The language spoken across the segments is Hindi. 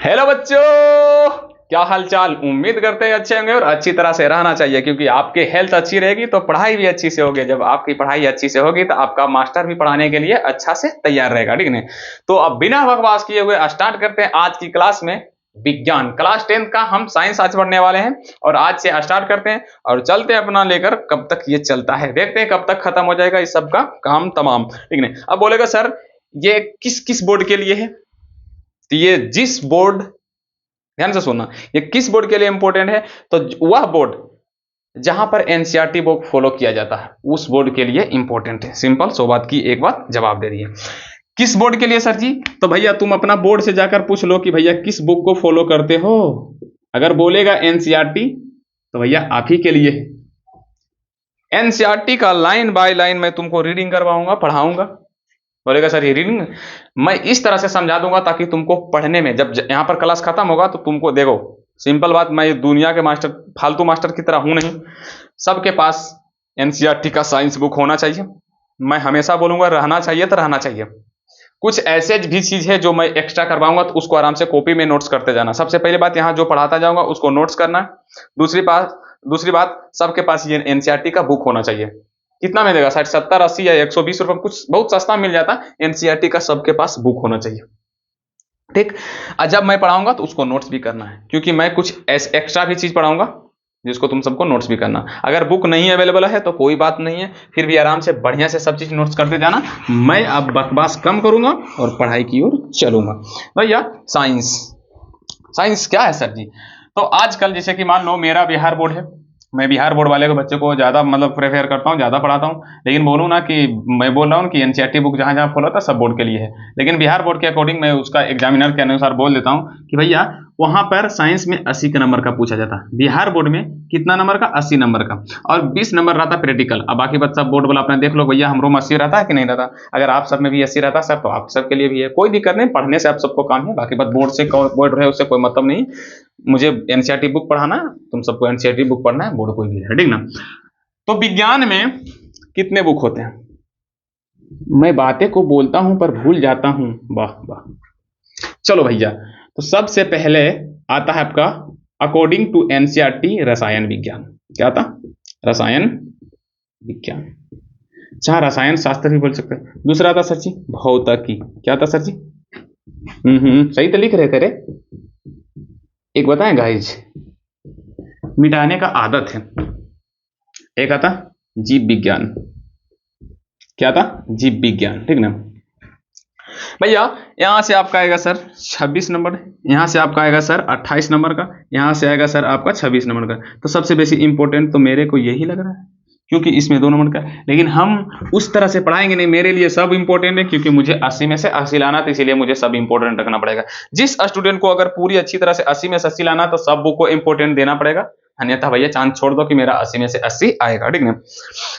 हेलो बच्चों, क्या हाल चाल। उम्मीद करते हैं अच्छे होंगे और अच्छी तरह से रहना चाहिए, क्योंकि आपकी हेल्थ अच्छी रहेगी तो पढ़ाई भी अच्छी से होगी। जब आपकी पढ़ाई अच्छी से होगी तो आपका मास्टर भी पढ़ाने के लिए अच्छा से तैयार रहेगा, ठीक है। तो अब बिना बकवास किए हुए स्टार्ट करते हैं आज की क्लास में। विज्ञान क्लास 10 का हम साइंस आज पढ़ने वाले हैं और आज से स्टार्ट करते हैं और चलते हैं अपना लेकर। कब तक ये चलता है देखते हैं, कब तक खत्म हो जाएगा इस सब का काम तमाम, ठीक है। अब बोलेगा सर ये किस किस बोर्ड के लिए है, तो ये जिस बोर्ड, ध्यान से सुनना, ये किस बोर्ड के लिए इंपॉर्टेंट है, तो वह बोर्ड जहां पर एनसीईआरटी बुक फॉलो किया जाता है उस बोर्ड के लिए इंपॉर्टेंट है। सिंपल सो बात की एक बात जवाब दे दिए। किस बोर्ड के लिए सर जी, तो भैया तुम अपना बोर्ड से जाकर पूछ लो कि भैया किस बुक को फॉलो करते हो। अगर बोलेगा एनसीईआरटी तो भैया आप ही के लिए। एनसीईआरटी का लाइन बाय लाइन मैं तुमको रीडिंग करवाऊंगा, पढ़ाऊंगा। बोलेगा सर ये रीडिंग मैं इस तरह से समझा दूंगा ताकि तुमको पढ़ने में जब यहाँ पर क्लास खत्म होगा तो तुमको देखो। सिंपल बात, मैं दुनिया के मास्टर फालतू मास्टर की तरह हूं नहीं। सबके पास एनसीईआरटी का साइंस बुक होना चाहिए। मैं हमेशा बोलूंगा रहना चाहिए तो रहना चाहिए। कुछ ऐसे भी चीज है जो मैं एक्स्ट्रा करवाऊंगा तो उसको आराम से कॉपी में नोट्स करते जाना। सबसे पहली बात, यहाँ जो पढ़ाता जाऊंगा उसको नोट्स करना। दूसरी बात सबके पास ये एनसीईआरटी का बुक होना चाहिए। कितना मिलेगा, 60 70 80 या 120 रुपए, कुछ बहुत सस्ता मिल जाता। एनसीईआरटी का सबके पास बुक होना चाहिए, ठीक। जब मैं पढ़ाऊंगा तो उसको नोट्स भी करना है, क्योंकि मैं कुछ एक्स्ट्रा भी चीज पढ़ाऊंगा जिसको तुम सबको नोट्स भी करना। अगर बुक नहीं अवेलेबल है तो कोई बात नहीं है, फिर भी आराम से बढ़िया से सब चीज नोट्स करते जाना। मैं अब बकवास कम करूंगा और पढ़ाई की ओर चलूंगा। भैया साइंस, साइंस क्या है सर जी, तो आजकल जैसे कि मान लो मेरा बिहार बोर्ड है। मैं बिहार बोर्ड वाले को बच्चे को ज़्यादा मतलब प्रेफर करता हूँ, ज़्यादा पढ़ाता हूँ। लेकिन बोलूँ ना कि मैं बोल रहा हूँ कि एनसीईआरटी बुक जहाँ जहाँ फॉलो होता है सब बोर्ड के लिए है, लेकिन बिहार बोर्ड के अकॉर्डिंग मैं उसका एग्जामिनर के अनुसार बोल देता हूँ कि भैया वहाँ पर साइंस में 80 के नंबर का पूछा जाता है। बिहार बोर्ड में कितना नंबर का, 80 नंबर का, और 20 नंबर रहता प्रैक्टिकल। अब बाकी बात सब बोर्ड वाला अपने देख लो भैया, हमरो में 80 रहता है कि नहीं रहता। अगर आप सब में भी 80 रहता सर तो आप सबके लिए भी है, कोई दिक्कत नहीं, पढ़ने से आप सबको काम है। बाकी बात बोर्ड से बोर्ड रहे उससे कोई मतलब नहीं। मुझे एनसीईआरटी बुक पढ़ाना है, तुम सबको एनसीईआरटी बुक पढ़ना है, बोर्ड कोई भी है, ठीक ना। तो विज्ञान में कितने बुक होते हैं, मैं बातें को बोलता हूं पर भूल जाता हूं। वाह वाह। चलो भैया, तो सबसे पहले आता है आपका अकॉर्डिंग टू एनसीईआरटी रसायन विज्ञान। क्या था, रसायन विज्ञान। अच्छा, रसायन शास्त्र भी बोल सकते हैं। दूसरा आता सर जी भौतिकी। क्या था सर जी, सही तो लिख रहे थे रे। एक बताएं गाइज, मिटाने का आदत है। एक आता जीव विज्ञान। क्या था, जीव विज्ञान, ठीक ना भैया। यहां से आपका आएगा सर 26 नंबर, यहां से आपका आएगा सर 28 नंबर का, यहां से आएगा सर आपका 26 नंबर का। तो सबसे बेसी इंपॉर्टेंट तो मेरे को यही लग रहा है, क्योंकि इसमें 2 नंबर का। लेकिन हम उस तरह से पढ़ाएंगे नहीं, मेरे लिए सब इंपॉर्टेंट है, क्योंकि मुझे 80 में से 80 लाना, तो इसीलिए मुझे सब इंपॉर्टेंट रखना पड़ेगा। जिस स्टूडेंट को अगर पूरी अच्छी तरह से 80 में से 80 लाना तो सब बुक को इंपॉर्टेंट देना पड़ेगा, अन्यथा भैया चांस छोड़ दो कि मेरा 80 में से 80 आएगा, ठीक है।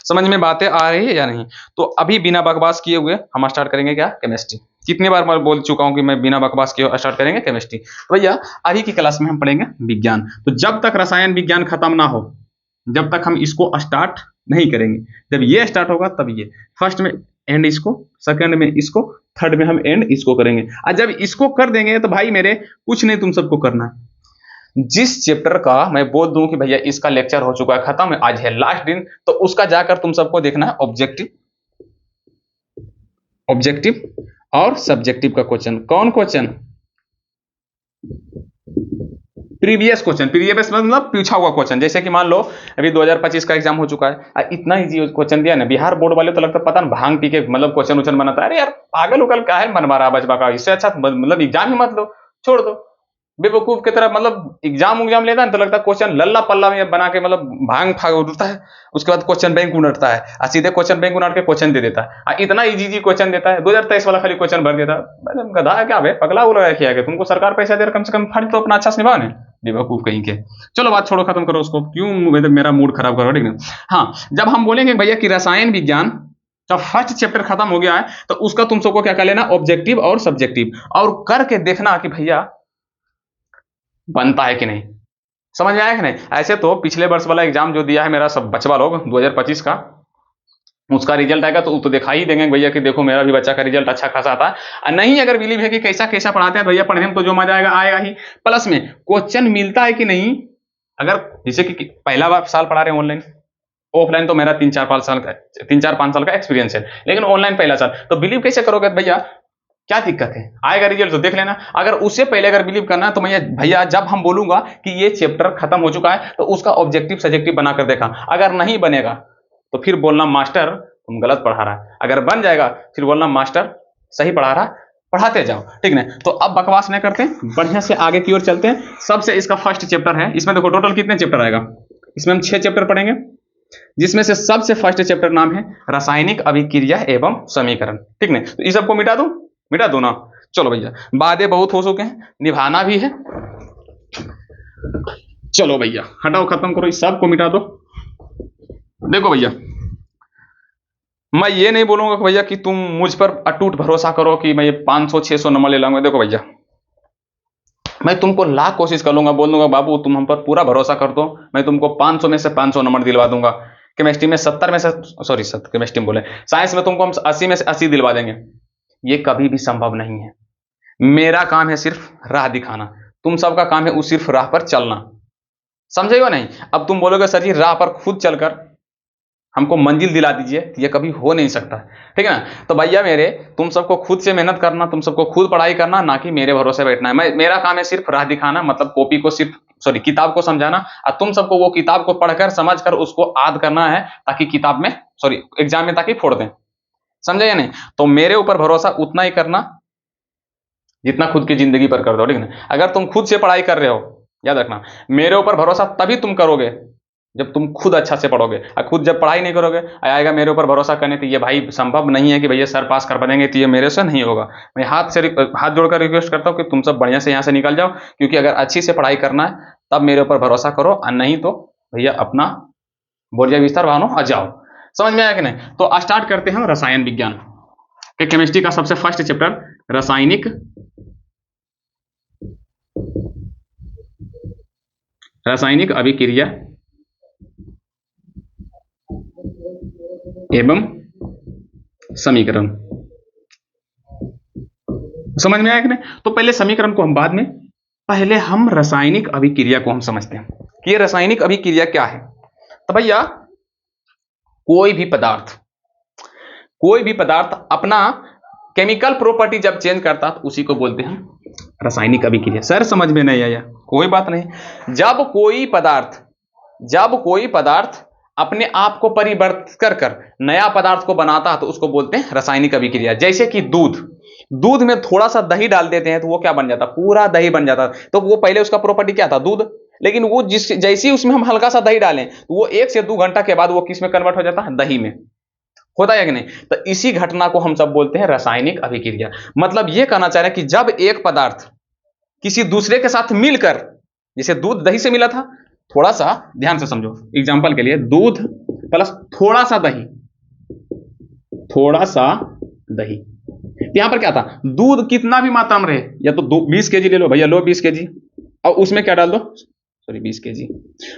समझ में बातें आ रही है या नहीं। तो अभी बिना बकवास किए हुए हम स्टार्ट करेंगे क्या, केमिस्ट्री। कितनी बार मैं बोल चुका हूं कि मैं बिना बकवास किए स्टार्ट करेंगे केमिस्ट्री। तो भैया अभी की क्लास में हम पढ़ेंगे विज्ञान। तो जब तक रसायन विज्ञान खत्म ना हो, जब तक हम इसको स्टार्ट नहीं करेंगे। जब ये स्टार्ट होगा तब ये फर्स्ट में एंड इसको, सेकंड में इसको, थर्ड में हम एंड इसको करेंगे। और जब इसको कर देंगे तो भाई मेरे कुछ नहीं तुम सबको करना है। जिस चैप्टर का मैं बोल दूं कि भैया इसका लेक्चर हो चुका है, खत्म है, आज है लास्ट दिन, तो उसका जाकर तुम सबको देखना है ऑब्जेक्टिव, ऑब्जेक्टिव और सब्जेक्टिव का क्वेश्चन। कौन क्वेश्चन, प्रीवियस क्वेश्चन। प्रीवियस मतलब पूछा हुआ क्वेश्चन। जैसे कि मान लो अभी 2025 का एग्जाम हो चुका है, इतना इजी क्वेश्चन दिया ना, बिहार बोर्ड वाले तो लगता है पता ना भांग पी के मतलब क्वेश्चन उचन बनाता है। अरे यार पागल उगल क्या है बनवा रहा बचपा का, इससे अच्छा मतलब एग्जाम ही मत लो, छोड़ दो। बेवकूफ की तरह मतलब एग्जाम लेता है तो लगता है क्वेश्चन लल्ला पल्ला में बना के मतलब भांग फाग उड़ता है। उसके बाद क्वेश्चन बैंक उड़ता है और सीधे क्वेश्चन बैंक उड़ के क्वेश्चन दे देता है। इतना इजी क्वेश्चन देता है, 2023 वाला खाली क्वेश्चन भर देता है। गधा है क्या भाई, पगला उगला किया गया, तुमको सरकार पैसा दे रहा, कम से कम फर्ज तो अपना अच्छा से निभाओ ना, बेवकूफ कहीं के। चलो बात छोड़ो, खत्म करो उसको, क्यों मेरा मूड खराब करो, ठीक है। हाँ, जब हम बोलेंगे भैया कि रसायन विज्ञान जब फर्स्ट चैप्टर खत्म हो गया है तो उसका तुम सबको क्या कर लेना, ऑब्जेक्टिव और सब्जेक्टिव, और करके देखना कि भैया बनता है कि नहीं। समझ में आया कि नहीं। ऐसे तो पिछले वर्ष वाला एग्जाम जो दिया है मेरा सब बचवा लोग 2025 का, उसका रिजल्ट आएगा तो देखा ही देंगे भैया कि देखो मेरा भी बच्चा का रिजल्ट अच्छा खासा था। नहीं अगर बिलीव है कि कैसा कैसा पढ़ाते हैं भैया, पढ़ने में तो जो मजा आएगा आएगा ही, प्लस में क्वेश्चन मिलता है कि नहीं। अगर जैसे कि पहला बार साल पढ़ा रहे हैं ऑनलाइन, ऑफलाइन तो मेरा 3-4 5 साल का एक्सपीरियंस है, लेकिन ऑनलाइन पहला साल, तो बिलीव कैसे करोगे भैया, क्या दिक्कत है, आएगा रिजल्ट तो देख लेना। अगर उससे पहले अगर बिलीव करना है तो भैया जब हम बोलूंगा कि ये चैप्टर खत्म हो चुका है तो उसका ऑब्जेक्टिव सब्जेक्टिव बनाकर देखा, अगर नहीं बनेगा तो फिर बोलना मास्टर तुम गलत पढ़ा रहा है, अगर बन जाएगा फिर बोलना मास्टर सही पढ़ा रहा, पढ़ाते जाओ, ठीक ना। तो अब बकवास नहीं करते, बढ़िया से आगे की ओर चलते हैं। सबसे इसका फर्स्ट चैप्टर है, इसमें देखो टोटल कितने चैप्टर आएगा, इसमें हम 6 चैप्टर पढ़ेंगे, जिसमें से सबसे फर्स्ट चैप्टर नाम है रासायनिक अभिक्रिया एवं समीकरण, ठीक ना। तो इस सबको मिटा दो ना। चलो भैया वादे बहुत हो चुके हैं, निभाना भी है। चलो भैया हटाओ, खत्म करो, इस सब को मिटा दो। देखो भैया मैं ये नहीं बोलूंगा भैया कि तुम मुझ पर अटूट भरोसा करो कि मैं 500-600 नंबर ले लाऊंगा। देखो भैया मैं तुमको लाख कोशिश कर लूंगा, बोल दूंगा बाबू तुम हम पर पूरा भरोसा कर दो, मैं तुमको 500 में से 500 नंबर दिलवा दूंगा। केमिस्ट्री में 70 में से केमिस्ट्री में बोले, साइंस में तुमको हम 80 में से 80 दिलवा देंगे। ये कभी भी संभव नहीं है। मेरा काम है सिर्फ राह दिखाना, तुम सबका काम है उस सिर्फ राह पर चलना, समझे हो नहीं। अब तुम बोलोगे सर जी राह पर खुद चलकर हमको मंजिल दिला दीजिए, ये कभी हो नहीं सकता, ठीक है ना। तो भैया मेरे तुम सबको खुद से मेहनत करना, तुम सबको खुद पढ़ाई करना, ना कि मेरे भरोसे बैठना है। मेरा काम है सिर्फ राह दिखाना, मतलब कॉपी को सिर्फ किताब को समझाना, और तुम सबको वो किताब को पढ़कर समझकर उसको याद करना है, ताकि किताब में एग्जाम में ताकि फोड़ दें, समझे या नहीं। तो मेरे ऊपर भरोसा उतना ही करना जितना खुद की जिंदगी पर कर दो, ठीक है। अगर तुम खुद से पढ़ाई कर रहे हो, याद रखना मेरे ऊपर भरोसा तभी तुम करोगे जब तुम खुद अच्छा से पढ़ोगे, और खुद जब पढ़ाई नहीं करोगे आएगा मेरे ऊपर भरोसा करने, तो ये भाई संभव नहीं है कि भैया सर पास कर पाएंगे, तो ये मेरे से नहीं होगा। मैं हाथ जोड़कर रिक्वेस्ट करता हूँ कि तुम सब बढ़िया से यहाँ से निकल जाओ, क्योंकि अगर अच्छी से पढ़ाई करना है तब मेरे ऊपर भरोसा करो, और नहीं तो भैया अपना बोरिया बिस्तर बांधो आ जाओ। समझ में आया कि नहीं। तो स्टार्ट करते हैं रसायन विज्ञान के केमिस्ट्री का सबसे फर्स्ट चैप्टर रासायनिक अभिक्रिया एवं समीकरण। समझ में आया कि नहीं। तो पहले समीकरण को हम बाद में, पहले हम रासायनिक अभिक्रिया को हम समझते हैं कि ये रासायनिक अभिक्रिया क्या है। तो भैया कोई भी पदार्थ अपना केमिकल प्रॉपर्टी जब चेंज करता है तो उसी को बोलते हैं रासायनिक अभिक्रिया। सर समझ में नहीं आया, कोई बात नहीं। जब कोई पदार्थ अपने आप को परिवर्तित कर नया पदार्थ को बनाता है तो उसको बोलते हैं रासायनिक अभिक्रिया। जैसे कि दूध में थोड़ा सा दही डाल देते हैं तो वो क्या बन जाता, पूरा दही बन जाता। तो वो पहले उसका प्रॉपर्टी क्या था, दूध, लेकिन वो जैसे ही उसमें हम हल्का सा दही डालें तो वो 1 से 2 घंटा के बाद वो किस में कन्वर्ट हो जाता है, दही में, होता है कि नहीं। तो इसी घटना को हम सब बोलते हैं रासायनिक अभिक्रिया। मतलब ये कहना चाह रहे हैं कि जब एक पदार्थ किसी दूसरे के साथ मिलकर, जैसे दूध दही से मिला था, थोड़ा सा ध्यान से समझो, एग्जांपल के लिए दूध प्लस थोड़ा सा दही, यहां पर क्या था, दूध कितना भी मात्रा में रहे, या तो 20 केजी ले लो भैया, लो 20 केजी, और उसमें क्या डाल दो, 20 केजी,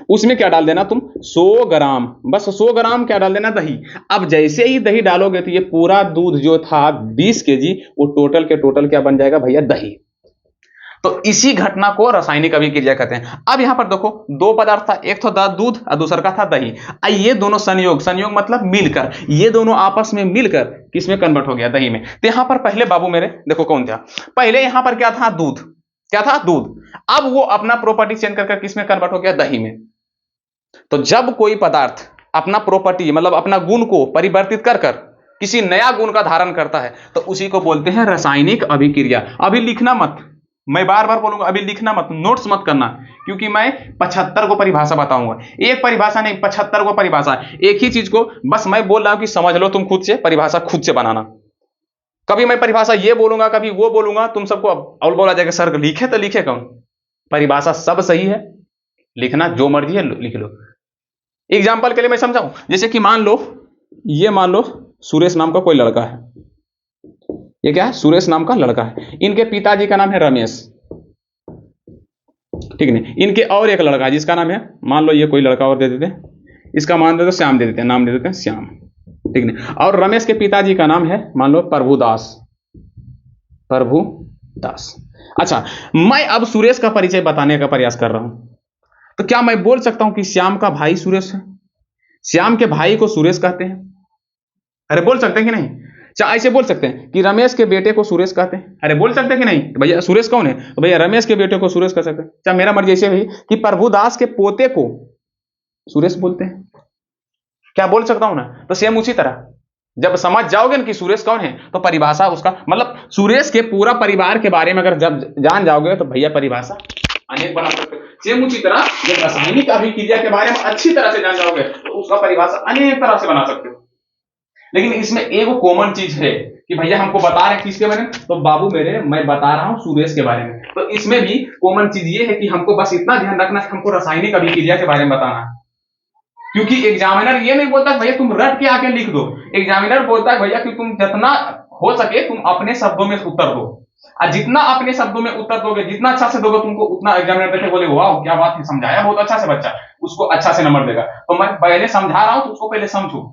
उसमें क्या डाल देना तुम, 100 ग्राम, बस 100 ग्राम क्या डाल देना, दही। अब जैसे ही दही डालोगे तो ये पूरा दूध जो था 20 केजी, वो टोटल के टोटल क्या बन जाएगा भैया, दही। तो इसी घटना को रासायनिक अभिक्रिया कहते हैं। अब यहां पर देखो 2 पदार्थ था, एक था दूध और दूसरा का था दही। ये दोनों संयोग मतलब मिलकर, ये दोनों आपस में मिलकर किसमें कन्वर्ट हो गया, दही में। तो यहां पर पहले बाबू मेरे देखो कौन था, पहले यहां पर क्या था, दूध। अब वो अपना प्रॉपर्टी चेंज करके किसमें कन्वर्ट हो गया, दही में। तो जब कोई पदार्थ अपना प्रॉपर्टी मतलब अपना गुण को परिवर्तित कर किसी नया गुण का धारण करता है तो उसी को बोलते हैं रासायनिक अभिक्रिया। अभी लिखना मत, मैं बार बार बोलूंगा, अभी लिखना मत, नोट्स मत करना, क्योंकि मैं 75 को परिभाषा बताऊंगा। एक परिभाषा नहीं, 75 को परिभाषा, एक ही चीज को बस मैं बोल रहा हूं कि समझ लो, तुम खुद से परिभाषा खुद से बनाना। कभी मैं परिभाषा ये बोलूंगा, कभी वो बोलूंगा, तुम सबको और बोला जाएगा सर लिखे तो लिखे कौन, परिभाषा सब सही है, लिखना जो मर्जी है लिख लो। एग्जाम्पल के लिए मैं समझाऊं, जैसे कि मान लो सुरेश नाम का कोई लड़का है, ये क्या है, सुरेश नाम का लड़का है, इनके पिताजी का नाम है रमेश, ठीक है। इनके और एक लड़का है जिसका नाम है, मान लो ये कोई लड़का और दे देते हैं, इसका मान देते श्याम, दे देते हैं, नाम दे देते हैं श्याम। ठीक नहीं। और रमेश के पिताजी का नाम है मान लो प्रभुदास, प्रभुदास। अच्छा, मैं अब सुरेश का परिचय बताने का प्रयास कर रहा हूं, तो क्या मैं बोल सकता हूं कि श्याम का भाई सुरेश है, श्याम के भाई को सुरेश कहते हैं? अरे बोल सकते हैं कि नहीं? क्या ऐसे बोल सकते हैं कि रमेश के बेटे को सुरेश कहते हैं? अरे बोल सकते हैं कि नहीं? तो भैया सुरेश कौन है? तो भैया रमेश के बेटे को सुरेश कह सकते हैं। क्या मेरा मर्जी ऐसे भी कि प्रभुदास के पोते को सुरेश बोलते हैं, क्या बोल सकता हूं ना? तो सेम उसी तरह जब समझ जाओगे ना कि सुरेश कौन है, तो परिभाषा उसका मतलब सुरेश के पूरा परिवार के बारे में अगर जब जान जाओगे तो भैया परिभाषा अनेक बना सकते हो। सेम उसी तरह जब रासायनिक अभिक्रिया के बारे में अच्छी तरह से जान जाओगे तो उसका परिभाषा अनेक तरह से बना सकते हो। लेकिन इसमें एक कॉमन चीज है कि भैया हमको बता रहे हैं किसके बारे में, तो बाबू मेरे मैं बता रहा हूं सुरेश के बारे में। तो इसमें भी कॉमन चीज ये है कि हमको बस इतना ध्यान रखना है हमको रासायनिक अभिक्रिया के बारे में बताना है, क्योंकि एग्जामिनर ये नहीं बोलता भैया तुम रट के आके लिख दो। एग्जामिनर बोलता है भैया कि तुम जितना हो सके तुम अपने शब्दों में उत्तर दो, और जितना अपने शब्दों में उत्तर दोगे, जितना अच्छा से दोगे तुमको उतना एग्जामिनर देखे बोले वाह क्या बात है, समझाया बहुत अच्छा से बच्चा, उसको अच्छा से नंबर देगा। तो मैं पहले समझा रहा हूं तो उसको पहले समझो,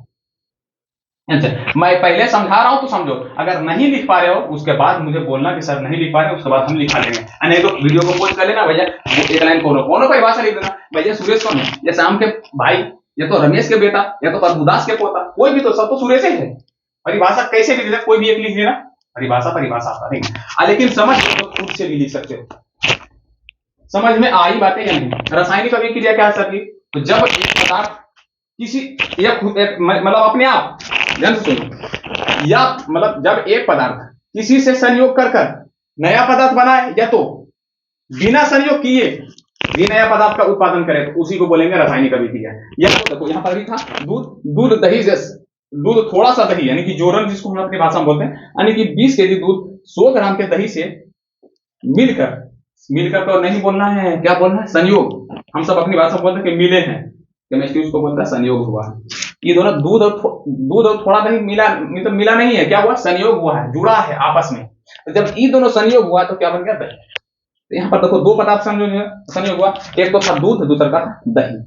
मैं पहले समझा रहा हूं तो समझो। अगर नहीं लिख पा रहे हो उसके बाद मुझे बोलना कि सर नहीं लिख पा रहे, उसके बाद हम लिखा लेंगे। नहीं तो वीडियो को पोस्ट कर लेना भैया एक लाइन कोनो परिभाषा लिख देना, भैया सुरेश कौन है, या श्याम के भाई, या तो रमेश के बेटा, या तो प्रभुदास के पोता, कोई भी, तो सब तो सुरेश ही है। परिभाषा कैसे भी लिख कोई भी एक लिख लेना, परिभाषा आता नहीं। लेकिन समझ तो खुद से भी लिख सकते हो। समझ में आई बातें या नहीं? रासायनिक अभिक्रिया क्या है? तो जब एक पदार्थ किसी मतलब अपने आप ध्यान से सुनो, या मतलब जब एक पदार्थ किसी से संयोग कर नया पदार्थ बनाए, या तो बिना संयोग किए भी नया पदार्थ का उत्पादन करे, तो उसी को बोलेंगे रासायनिक अभिक्रिया। या तो देखो यहां पर भी था दूध दही जैसे, दूध थोड़ा सा दही यानी कि जोरन जिसको हम अपनी भाषा में बोलते हैं, यानी कि 20 केजी दूध 100 ग्राम के दही से मिलकर तो नहीं बोलना है, क्या बोलना है? संयोग। हम सब अपनी भाषा में बोलते हैं कि मिले हैं, केमिस्ट्री उसको बोलता है संयोग हुआ है। ये दोनों दूध और थोड़ा दही मिला, मतलब मिला नहीं है, क्या हुआ? संयोग हुआ है, जुड़ा है आपस में। तो जब ये दोनों संयोग हुआ तो क्या बन गया? दही। तो यहाँ पर देखो दो पदार्थ संयोग हुआ, एक तो था दूध, दूसरा का था दही।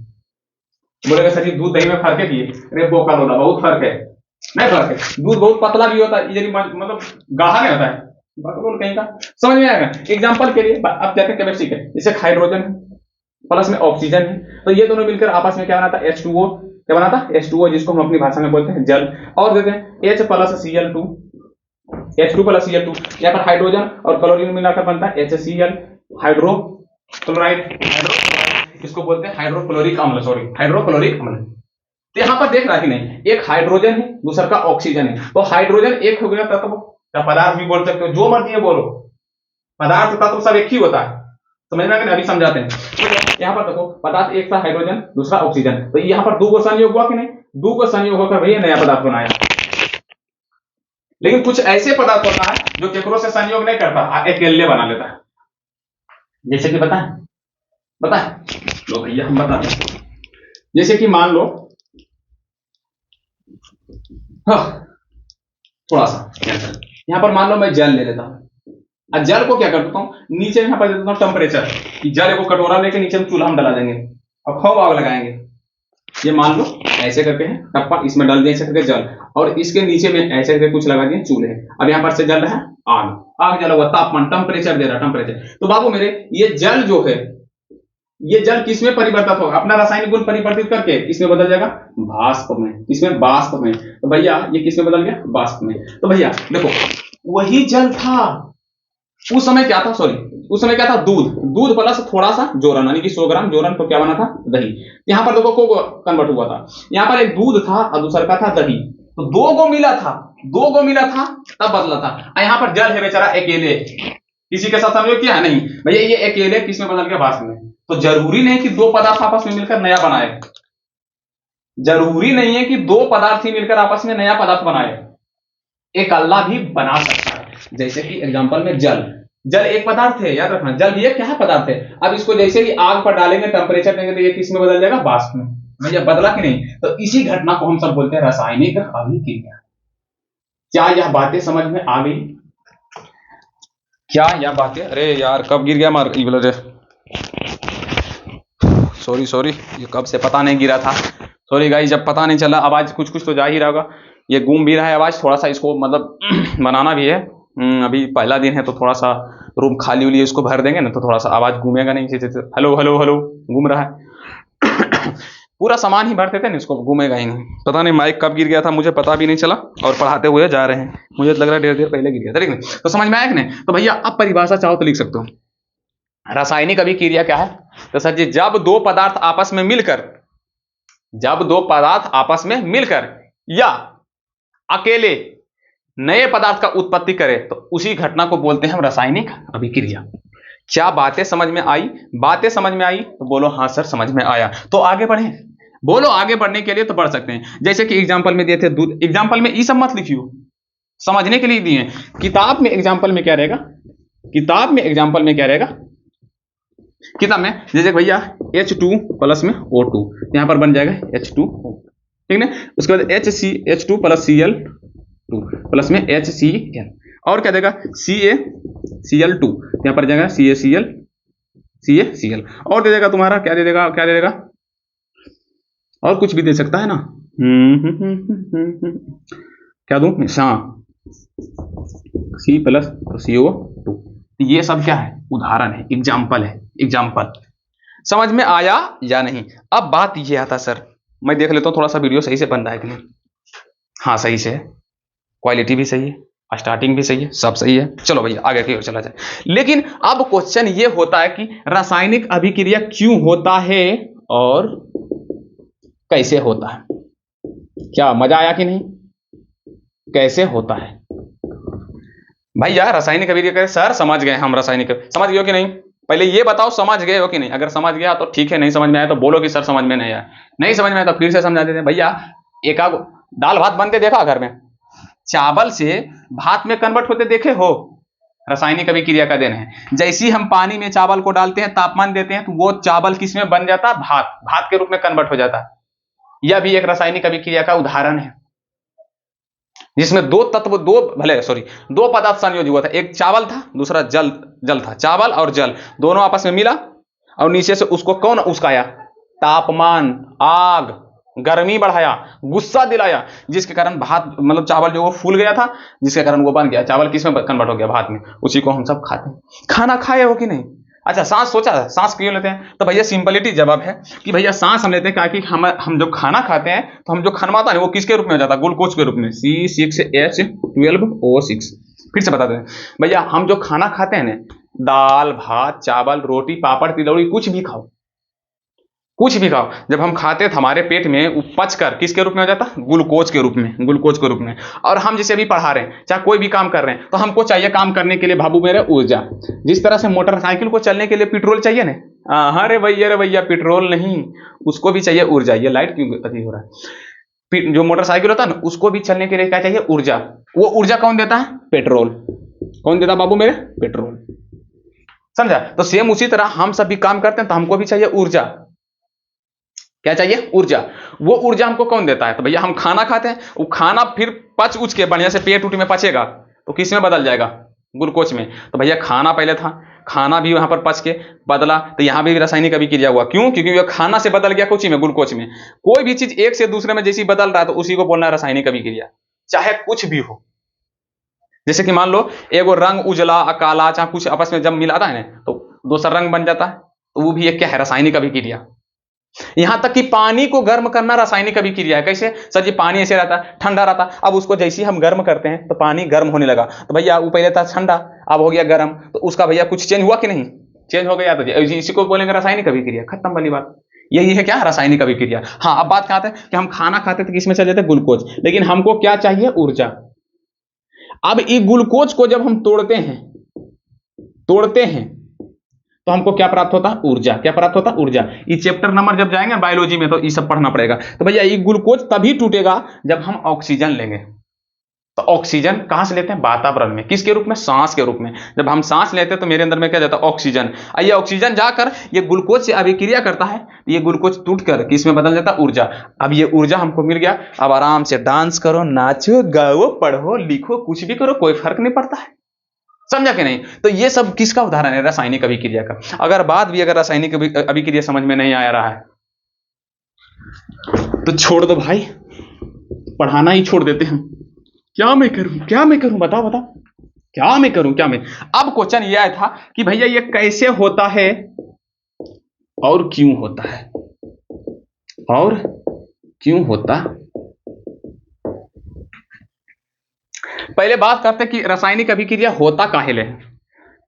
बोलेगा सर दूध दही में फर्क है कि? अरे बोका लोला बहुत फर्क है। नहीं फर्क है, दूध बहुत पतला भी होता है, मतलब गाढ़ा नहीं होता है, बोल कहीं का। समझ में आएगा? एग्जाम्पल के लिए अब जाते हैं केमिस्ट्री के, जैसे हाइड्रोजन प्लस में ऑक्सीजन है, तो ये दोनों मिलकर आपस में क्या बनाता है? H2O। क्या बनाता है? H2O, जिसको हम अपनी भाषा में बोलते हैं जल। और देते हैं H plus Cl2, H2 plus Cl2। यहाँ पर हाइड्रोजन और क्लोरीन मिलाकर बनता है HCl, हाइड्रोक्लोराइड। इसको बोलते हैं हाइड्रोक्लोरिक अम्ल, हाइड्रोक्लोरिक अम्ल। तो यहाँ पर देख रहा है कि नहीं, एक हाइड्रोजन है, दूसरा का ऑक्सीजन है, तो हाइड्रोजन एक हो गया तत्व, तो पदार्थ भी बोल सकते हो, जो मर्जी है बोलो, पदार्थ तत्व सब एक ही होता है। समझ में? अभी समझाते हैं। तो यहाँ पर देखो पदार्थ एक था हाइड्रोजन, दूसरा ऑक्सीजन, तो यहाँ पर दो को संयोग हुआ कि नहीं? दो को संयोग होकर भैया नया पदार्थ बनाया। लेकिन कुछ ऐसे पदार्थ होता है जो केकरो से संयोग नहीं करता, अकेले बना लेता है। जैसे कि बताएं लो भैया हम बताते हैं। जैसे कि मान लो थोड़ा सा यहाँ पर मान लो मैं जल ले लेता हूं, अब जल को क्या कर देता हूँ, नीचे यहाँ पर देता हूँ टेम्परेचर, कि जल को कटोरा लेके नीचे में चूल्हा में डला देंगे और खूब आग लगाएंगे। ये मान लो ऐसे करके है टप्पा, इसमें डाल दिया ऐसे करके जल, और इसके नीचे में ऐसे करके कुछ लगा दिए चूल्हे। अब यहाँ पर से जल रहा है आग जला हुआ, तापमान टेम्परेचर दे रहा टेम्परेचर। तो बाबू मेरे ये जल जो है, ये जल किसमें परिवर्तित होगा? अपना रासायनिक गुण परिवर्तित करके किसमें बदल जाएगा? वाष्प में। किसमें? वाष्प में। तो भैया ये किसमें बदल गया? वाष्प में। तो भैया देखो वही जल था उस समय, क्या था? उस समय क्या था? दूध प्लस थोड़ा सा जोरन, यानी कि 100 ग्राम जोरन, तो क्या बना था? दही। यहाँ पर देखो को कन्वर्ट हुआ था, यहाँ पर एक दूध था और दूसरा का था दही, तो दो गो मिला था तब बदला था। यहाँ पर जल है बेचारा अकेले, किसी के साथ संयोग किया नहीं भैया, ये अकेले किसमें बदल गया? वाष्प में। तो जरूरी नहीं कि दो पदार्थ आपस में मिलकर नया बनाए, जरूरी नहीं है कि दो पदार्थ ही मिलकर आपस में नया पदार्थ बनाए, एक अल्लाह भी बना सकता है। जैसे कि एग्जांपल में जल एक पदार्थ है, याद रखना, जल भी एक क्या है? पदार्थ है। अब इसको जैसे ही आग पर डालेंगे, टेम्परेचर देंगे, तो ये किसमें बदल जाएगा? वाष्प में। भैया बदला कि नहीं? तो इसी घटना को हम सब बोलते हैं रासायनिक अभिक्रिया। क्या यह बातें समझ में आ गई? क्या यह बातें? अरे यार कब गिर गया मार रे, सॉरी ये कब से पता नहीं गिरा था, सॉरी गाइस, जब पता नहीं चला, आवाज कुछ तो जा ही रहा होगा। ये गूंज भी रहा है आवाज, थोड़ा सा इसको मतलब बनाना भी है। अभी पहला दिन है तो थोड़ा सा रूम खाली हुई है, इसको भर देंगे ना तो थोड़ा सा आवाज घूमेगा नहीं, हेलो हेलो हेलो घूम रहा है। पूरा सामान ही भरते थे ना, इसको घूमेगा ही नहीं। पता नहीं माइक कब गिर गया था, मुझे पता भी नहीं चला, और पढ़ाते हुए जा रहे हैं, मुझे लग रहा है देर पहले गिर गया था। लेकिन तो समझ में आया कि नहीं? तो भैया अब परिभाषा चाहो तो लिख सकते हो। रासायनिक अभिक्रिया क्या है? तो सर जी, जब दो पदार्थ आपस में मिलकर, जब दो पदार्थ आपस में मिलकर या अकेले नए पदार्थ का उत्पत्ति करे तो उसी घटना को बोलते हैं हम रासायनिक अभिक्रिया। क्या बातें समझ में आई? बातें समझ में आई तो बोलो हाँ सर समझ में आया। तो आगे बढ़े, बोलो आगे बढ़ने के लिए तो बढ़ सकते हैं। जैसे कि एग्जांपल में दिए थे दूध, एग्जांपल में ये सब मत लिखियो, समझने के लिए दिए। किताब में एग्जांपल में क्या रहेगा, किताब में एग्जांपल में क्या रहेगा, किताब में जैसे भैया H2 प्लस में O2, यहां पर बन जाएगा H2, ठीक ना। उसके बाद H2 प्लस Cl2 प्लस में HCl, और क्या देगा CaCl2, यहां पर जाएगा CaCl, और दे देगा तुम्हारा क्या दे देगा, क्या दे देगा, और कुछ भी दे सकता है ना। क्या दूं, हाँ C प्लस CO2। ये सब क्या है, उदाहरण है, एग्जाम्पल है, एग्जाम्पल। समझ में आया या नहीं? अब बात ये आता सर, मैं देख लेता हूँ थोड़ा सा वीडियो सही से बन रहा है कि नहीं। हाँ सही से है, क्वालिटी भी सही है, स्टार्टिंग भी सही है, सब सही है। चलो भैया आगे की ओर चला जाए। लेकिन अब क्वेश्चन ये होता है कि रासायनिक अभिक्रिया क्यों होता है और कैसे होता है। क्या मजा आया कि नहीं? कैसे होता है भैया रासायनिक अभिक्रिया? सर समझ गए हम, रासायनिक समझ गए हो कि नहीं? पहले ये बताओ समझ गए हो कि नहीं। अगर समझ गया तो ठीक है, नहीं समझ में आया तो बोलो कि सर समझ में नहीं आया। नहीं समझ में आया तो फिर से समझा देते हैं। भैया एक दाल भात बनते देखा घर में, चावल से भात में कन्वर्ट होते देखे हो? रासायनिक अभिक्रिया का देन है। जैसे ही हम पानी में चावल को डालते हैं, तापमान देते हैं, तो वो चावल किस में बन जाता है, भात, भात के रूप में कन्वर्ट हो जाता है। यह भी एक रासायनिक अभिक्रिया का उदाहरण है, जिसमें दो तत्व, दो पदार्थ संयोजित हुआ था। एक चावल था, दूसरा जल था। चावल और जल दोनों आपस में मिला और नीचे से उसको कौन उस्काया, तापमान, आग, गर्मी बढ़ाया, गुस्सा दिलाया, जिसके कारण भात मतलब चावल जो वो फूल गया था, जिसके कारण वो बन गया चावल, किस में कन्वर्ट हो गया, भात में। उसी को हम सब खाते हैं। खाना खाए हो कि नहीं? अच्छा सांस सोचा, सांस क्यों लेते हैं? तो भैया सिंपलिटी जवाब है कि भैया सांस हम लेते हैं क्योंकि हम जब खाना खाते हैं तो हम जो खाना है वो किसके रूप में हो जाता है, ग्लूकोज के रूप में, C6H12O6। फिर से बता दें भैया, हम जो खाना खाते हैं ना, दाल भात चावल रोटी पापड़ तिलौड़ी, कुछ भी खाओ, कुछ भी खाओ, जब हम खाते हैं तो हमारे पेट में उपच कर किसके रूप में हो जाता है, ग्लूकोज के रूप में, ग्लूकोज के रूप में। और हम जैसे अभी पढ़ा रहे हैं, चाहे कोई भी काम कर रहे हैं, तो हमको चाहिए काम करने के लिए बाबू मेरे ऊर्जा। जिस तरह से मोटरसाइकिल को चलने के लिए पेट्रोल चाहिए ना, अरे भैया पेट्रोल नहीं, उसको भी चाहिए ऊर्जा। ये लाइट क्यों अभी हो रहा है? जो मोटरसाइकिल होता है ना, उसको भी चलने के लिए क्या चाहिए, ऊर्जा। वो ऊर्जा कौन देता है, पेट्रोल। कौन देता बाबू मेरे, पेट्रोल। समझा? तो सेम उसी तरह हम सब भी काम करते हैं तो हमको भी चाहिए ऊर्जा। क्या चाहिए, ऊर्जा। वो ऊर्जा हमको कौन देता है? तो भैया हम खाना खाते हैं, वो खाना फिर पच उच के बढ़िया से पेट उट में पचेगा तो किस में बदल जाएगा, ग्लूकोज में। तो भैया खाना पहले था, खाना भी वहां पर पच के बदला, तो यहां भी रासायनिक अभिक्रिया हुआ। क्यों? क्योंकि वह खाना से बदल गया कुछ में, ग्लूकोज में। कोई भी चीज एक से दूसरे में जैसी बदल रहा है तो उसी को बोलना है रासायनिक अभिक्रिया, चाहे कुछ भी हो। जैसे कि मान लो एगो रंग उजला काला चाहे कुछ आपस में जब मिलाता है ना तो दूसरा रंग बन जाता है, तो वो भी एक क्या है, रासायनिक अभिक्रिया। यहां तक कि पानी को गर्म करना रासायनिक अभिक्रिया है। कैसे? सर जी पानी ऐसे रहता है, ठंडा रहता, अब उसको जैसे ही हम गर्म करते हैं तो पानी गर्म होने लगा, तो भैया वो पहले था ठंडा, अब हो गया गर्म, तो उसका भैया कुछ चेंज हुआ कि नहीं? चेंज हो गया। तो इसी को बोलेंगे रासायनिक अभिक्रिया, खत्म वाली बात। यही है क्या, रासायनिक अभिक्रिया। हाँ अब बात कहां है कि हम खाना खाते थे किसमें चल जाते, ग्लूकोज, लेकिन हमको क्या चाहिए, ऊर्जा। अब इस ग्लूकोज को जब हम तोड़ते हैं तो हमको क्या प्राप्त होता है, ऊर्जा। क्या प्राप्त होता है, ऊर्जा। ये चैप्टर नंबर जब जाएंगे बायोलॉजी में तो ये सब पढ़ना पड़ेगा। तो भैया ये ग्लूकोज तभी टूटेगा जब हम ऑक्सीजन लेंगे। तो ऑक्सीजन कहां से लेते हैं, वातावरण में, किसके रूप में, सांस के रूप में। जब हम सांस लेते हैं तो मेरे अंदर में क्या जाता है, ऑक्सीजन। ये ऑक्सीजन जाकर ये ग्लूकोज से अभिक्रिया करता है, ये ग्लूकोज टूटकर किस में बदल जाता है, ऊर्जा। अब ये ऊर्जा हमको मिल गया, अब आराम से डांस करो, नाचो गाओ, पढ़ो लिखो, कुछ भी करो, कोई फर्क नहीं पड़ता है। समझा कि नहीं? तो ये सब किसका उदाहरण है, रासायनिक अभिक्रिया का। अगर बात भी अगर रासायनिक अभिक्रिया समझ में नहीं आ रहा है तो छोड़ दो भाई, पढ़ाना ही छोड़ देते हम। क्या मैं करूं, क्या मैं करूं, बताओ बताओ, क्या मैं करूं, क्या मैं। अब क्वेश्चन ये आया था कि भैया ये कैसे होता है और क्यों होता है, और क्यों होता। पहले बात करते हैं कि रासायनिक अभिक्रिया होता काहे ले,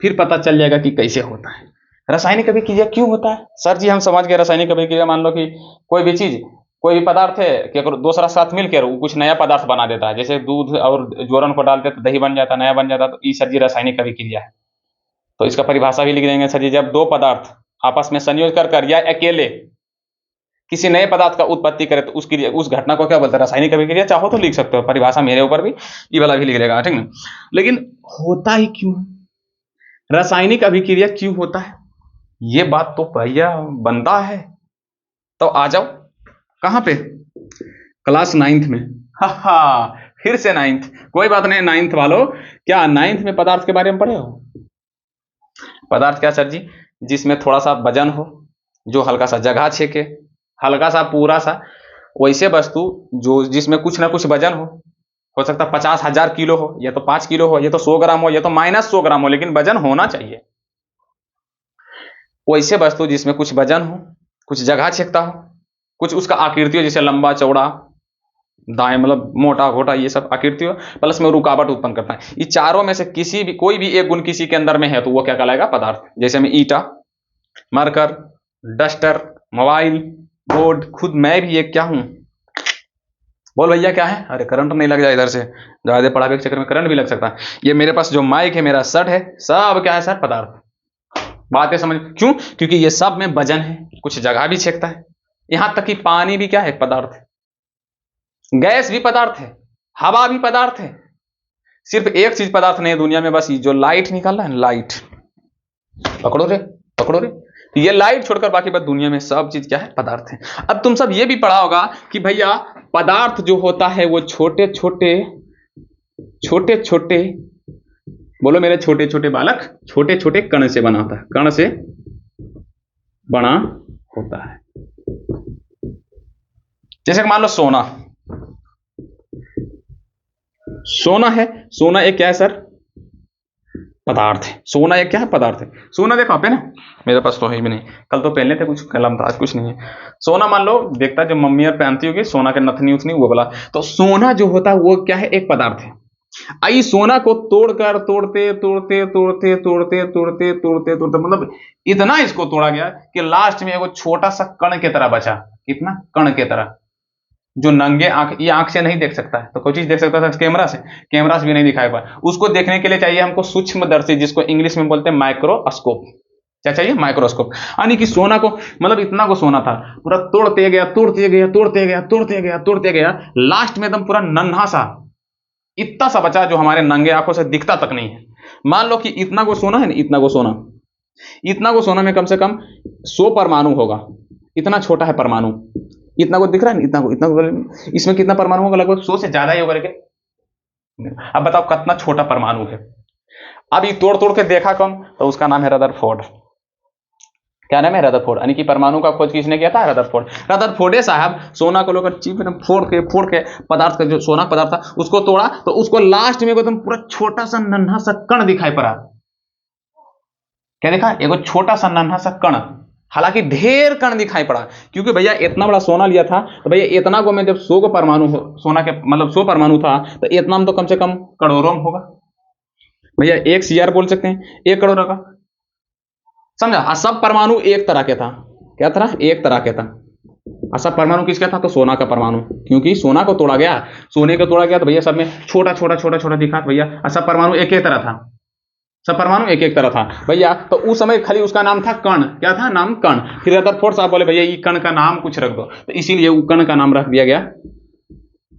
फिर पता चल जाएगा कि कैसे होता है। रासायनिक अभिक्रिया क्यों होता है? सर जी हम समझ गए रासायनिक अभिक्रिया, मान लो कि कोई भी चीज, कोई भी पदार्थ है कि अगर दूसरा साथ मिलकर वो कुछ नया पदार्थ बना देता है, जैसे दूध और जोरन को डालते तो दही बन जाता, नया बन जाता, तो ये सर जी रासायनिक अभिक्रिया है। तो इसका परिभाषा भी लिख देंगे सर जी, जब दो पदार्थ आपस में संयोज कर या अकेले किसी नए पदार्थ का उत्पत्ति करे तो उसकी उस घटना को क्या बोलते हैं, रासायनिक अभिक्रिया। चाहो तो लिख सकते हो, परिभाषा मेरे ऊपर भी ये वाला भी लिख लेगा, ठीक है। लेकिन होता ही क्यों, रासायनिक अभिक्रिया क्यों होता है, ये बात तो भैया बनता है। तो आ जाओ कहां पे, क्लास 9th में। हा, फिर से 9th, कोई बात नहीं 9th वालों, क्या 9th में पदार्थ के बारे में पढ़े हो? पदार्थ क्या सर जी, जिसमें थोड़ा सा वजन हो, जो हल्का सा जगह छेके, हल्का सा पूरा सा, वैसे वस्तु जो जिसमें कुछ ना कुछ वजन हो सकता है 50,000 किलो हो, या तो 5 किलो हो, या तो 100 ग्राम हो, या तो -100 ग्राम हो, लेकिन वजन होना चाहिए। वैसे वस्तु जिसमें कुछ वजन हो, कुछ जगह छेकता हो, कुछ उसका आकृति हो, जैसे लंबा चौड़ा दाएं मतलब मोटा घोटा, ये सब आकृति हो, प्लस में रुकावट उत्पन्न करता है। ये चारों में से किसी भी कोई भी एक गुण किसी के अंदर में है तो वो क्या कहलाएगा, पदार्थ। जैसे में ईटा, मार्कर, डस्टर, मोबाइल, बोर्ड, खुद मैं भी एक क्या हूं, बोल भैया क्या है, अरे करंट नहीं लग जाए इधर से, ज्यादा पढ़ावे के चक्कर में करंट भी लग सकता है। ये मेरे पास जो माइक है, मेरा शर्ट है, सब क्या है सर, पदार्थ। बातें समझ, क्यों, क्योंकि ये सब में वजन है, कुछ जगह भी छेकता है। यहां तक कि पानी भी क्या है, पदार्थ है, गैस भी पदार्थ है, हवा भी पदार्थ है। सिर्फ एक चीज पदार्थ नहीं है दुनिया में, बस ये जो लाइट निकल रहा है, लाइट, पकड़ो रे पकड़ो रे, ये लाइट छोड़कर बाकी बस दुनिया में सब चीज क्या है, पदार्थ है। अब तुम सब ये भी पढ़ा होगा कि भैया पदार्थ जो होता है वो छोटे छोटे छोटे छोटे, बोलो मेरे छोटे छोटे बालक, छोटे छोटे कण से बना होता है, कण से बना होता है। जैसे मान लो सोना, सोना है, सोना एक क्या है सर, पदार्थ है। सोना एक क्या है, पदार्थ है। सोना देखो आप है ना, मेरे पास तो है भी नहीं, कल तो पहनने थे कुछ, कलम था, आज कुछ नहीं है। सोना मान लो देखता जो मम्मी और पहनती होगी, सोना के नथनी उथनी वो बोला, तो सोना जो होता है वो क्या है, एक पदार्थ है। आई सोना को तोड़कर तोड़ते तोड़ते तोड़ते तोड़ते तोड़ते तोड़ते तोड़ते मतलब इतना इसको तोड़ा गया कि लास्ट में एक छोटा सा कण की तरह बचा। कितना, कण की तरह, जो नंगे आंख, ये आंख से नहीं देख सकता है, तो कोई चीज देख सकता था कैमरा से, कैमरा से भी नहीं दिखाई पाया। उसको देखने के लिए चाहिए हमको सूक्ष्मदर्शी, जिसको इंग्लिश में बोलते हैं माइक्रोस्कोप। क्या चाहिए, माइक्रोस्कोप। यानी कि सोना को मतलब इतना को सोना था, पूरा तोड़ते गया तोड़ते गया तोड़ते गया तोड़ते गया तोड़ते गया, लास्ट में एकदम पूरा नन्हा सा, इतना सा बचा जो हमारे नंगे आंखों से दिखता तक नहीं है। मान लो कि इतना को सोना है ना, इतना को सोना, इतना को सोना में कम से कम 100 परमाणु होगा। इतना छोटा है परमाणु, इतना को दिख रहा है ना, इतना को इसमें कितना परमाणु होगा, लगभग 100 से ज्यादा ही होगा। लेकिन अब बताओ कितना छोटा परमाणु है। अब ये तोड़ तोड़ के देखा कौन, तो उसका नाम है रदरफोर्ड। क्या नाम है, रदरफोर्ड। यानी कि परमाणु का खोज किसने किया था, रदरफोर्ड। रदरफोर्डे साहब सोना को लेकर चिप में फोड़ के पदार्थ का जो सोना पदार्थ था उसको तोड़ा, तो उसको लास्ट में एकदम पूरा छोटा सा नन्हा सा कण दिखाई पड़ा। क्या देखा, एक छोटा सा नन्हा सा कण, हालांकि ढेर कण दिखाई पड़ा, क्योंकि भैया इतना बड़ा सोना लिया था, तो भैया इतना को में जब 100 को परमाणु हो, सोना के मतलब 100 परमाणु था, तो इतना में तो कम से कम करोड़ों में होगा। भैया 1 CR बोल सकते हैं, 1 करोड़ का, समझा। सब परमाणु एक तरह के था, क्या तरह, एक तरह के था। सब परमाणु किसका था, तो सोना का परमाणु, क्योंकि सोना को तोड़ा गया, सोने को तोड़ा गया, तो भैया सब में छोटा छोटा छोटा छोटा दिखा, तो भैया सब परमाणु एक एक तरह था, सब परमाणु एक एक तरह था भैया। तो उस समय खाली उसका नाम था कण, क्या था नाम, कण। फिर रदरफोर्ड साहब बोले भैया ये कण का नाम कुछ रख दो, तो इसीलिए वो कण का नाम रख दिया गया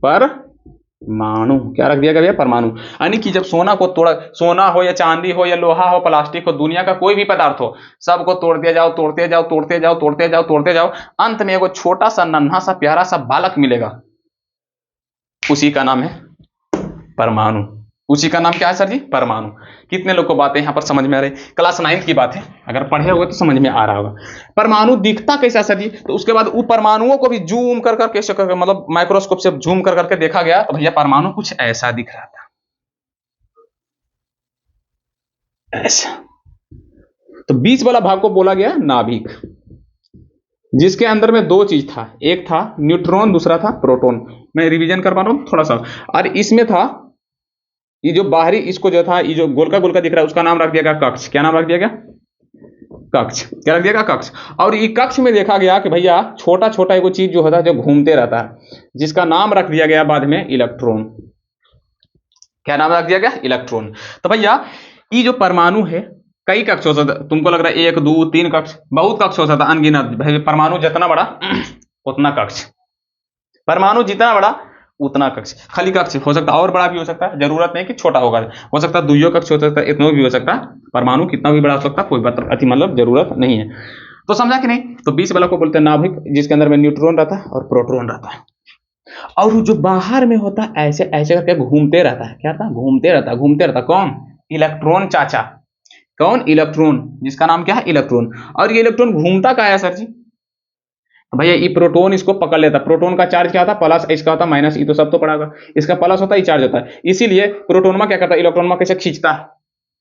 परमाणु। क्या रख दिया गया भैया, परमाणु। यानी कि जब सोना को तोड़ा, सोना हो या चांदी हो या लोहा हो, प्लास्टिक हो, दुनिया का कोई भी पदार्थ हो, सबको तोड़ दिया जाओ, तोड़ते जाओ तोड़ते जाओ तोड़ते जाओ तोड़ते जाओ, अंत में एक छोटा सा नन्हा सा प्यारा सा बालक मिलेगा, उसी का नाम है परमाणु। उसी का नाम क्या है सर जी? परमाणु। कितने लोग को बातें यहाँ पर समझ में आ रही? क्लास 9 की बात है, अगर पढ़े हुए तो समझ में आ रहा होगा। परमाणु दिखता कैसा सर जी? तो उसके बाद वो परमाणुओं को भी जूम कर करके मतलब माइक्रोस्कोप से जूम कर करके देखा गया, तो भैया परमाणु कुछ ऐसा दिख रहा था, ऐसा। तो बीच वाला भाग को बोला गया नाभिक, जिसके अंदर में दो चीज था, एक था न्यूट्रॉन, दूसरा था प्रोटॉन। मैं रिवीजन कर पा रहा हूं थोड़ा सा। और इसमें था ये जो बाहरी, इसको जो था, ये जो गोलका गोलका दिख रहा है, उसका नाम रख दिया गया कक्ष। क्या नाम रख दिया गया? कक्ष। क्या रख दिया गया? कक्ष। और ये कक्ष में देखा गया कि भैया छोटा छोटा एक चीज जो होता है, जो घूमते रहता है, जिसका नाम रख दिया गया बाद में इलेक्ट्रॉन। क्या नाम रख दिया गया? इलेक्ट्रॉन। तो भैया ये जो परमाणु है, कई कक्ष हो सकता है। तुमको लग रहा है 1 2 3 कक्ष, बहुत कक्ष हो सकता है, अनगिनत। भाई परमाणु जितना बड़ा उतना कक्ष, परमाणु जितना बड़ा उतना कक्ष। खाली कक्ष हो सकता है और बड़ा भी हो सकता है, जरूरत नहीं कि छोटा होगा, हो सकता है 2 कक्ष हो सकता है, इतना भी हो सकता है। परमाणु कितना भी बड़ा हो सकता है, कोई अति मतलब जरूरत नहीं है। तो समझा कि नहीं? तो 20 वाला को बोलते हैं नाभिक, जिसके अंदर में न्यूट्रॉन रहता है और प्रोटॉन रहता है। और जो बाहर में होता है, ऐसे ऐसे करके घूमते रहता है। क्या था? घूमते रहता है, घूमते रहता है। कौन? इलेक्ट्रॉन चाचा। कौन? इलेक्ट्रॉन, जिसका नाम क्या है? इलेक्ट्रॉन। और ये इलेक्ट्रॉन घूमता क्या है सर जी? तो भैया ये प्रोटॉन इसको पकड़ लेता है। प्रोटॉन का चार्ज क्या होता है? प्लस, इसका होता है माइनस। ये तो सब तो पढ़ा होगा। इसका प्लस होता है, ये चार्ज होता है। इसीलिए प्रोटोनमा क्या करता है? इलेक्ट्रॉनमा कैसे खींचता है,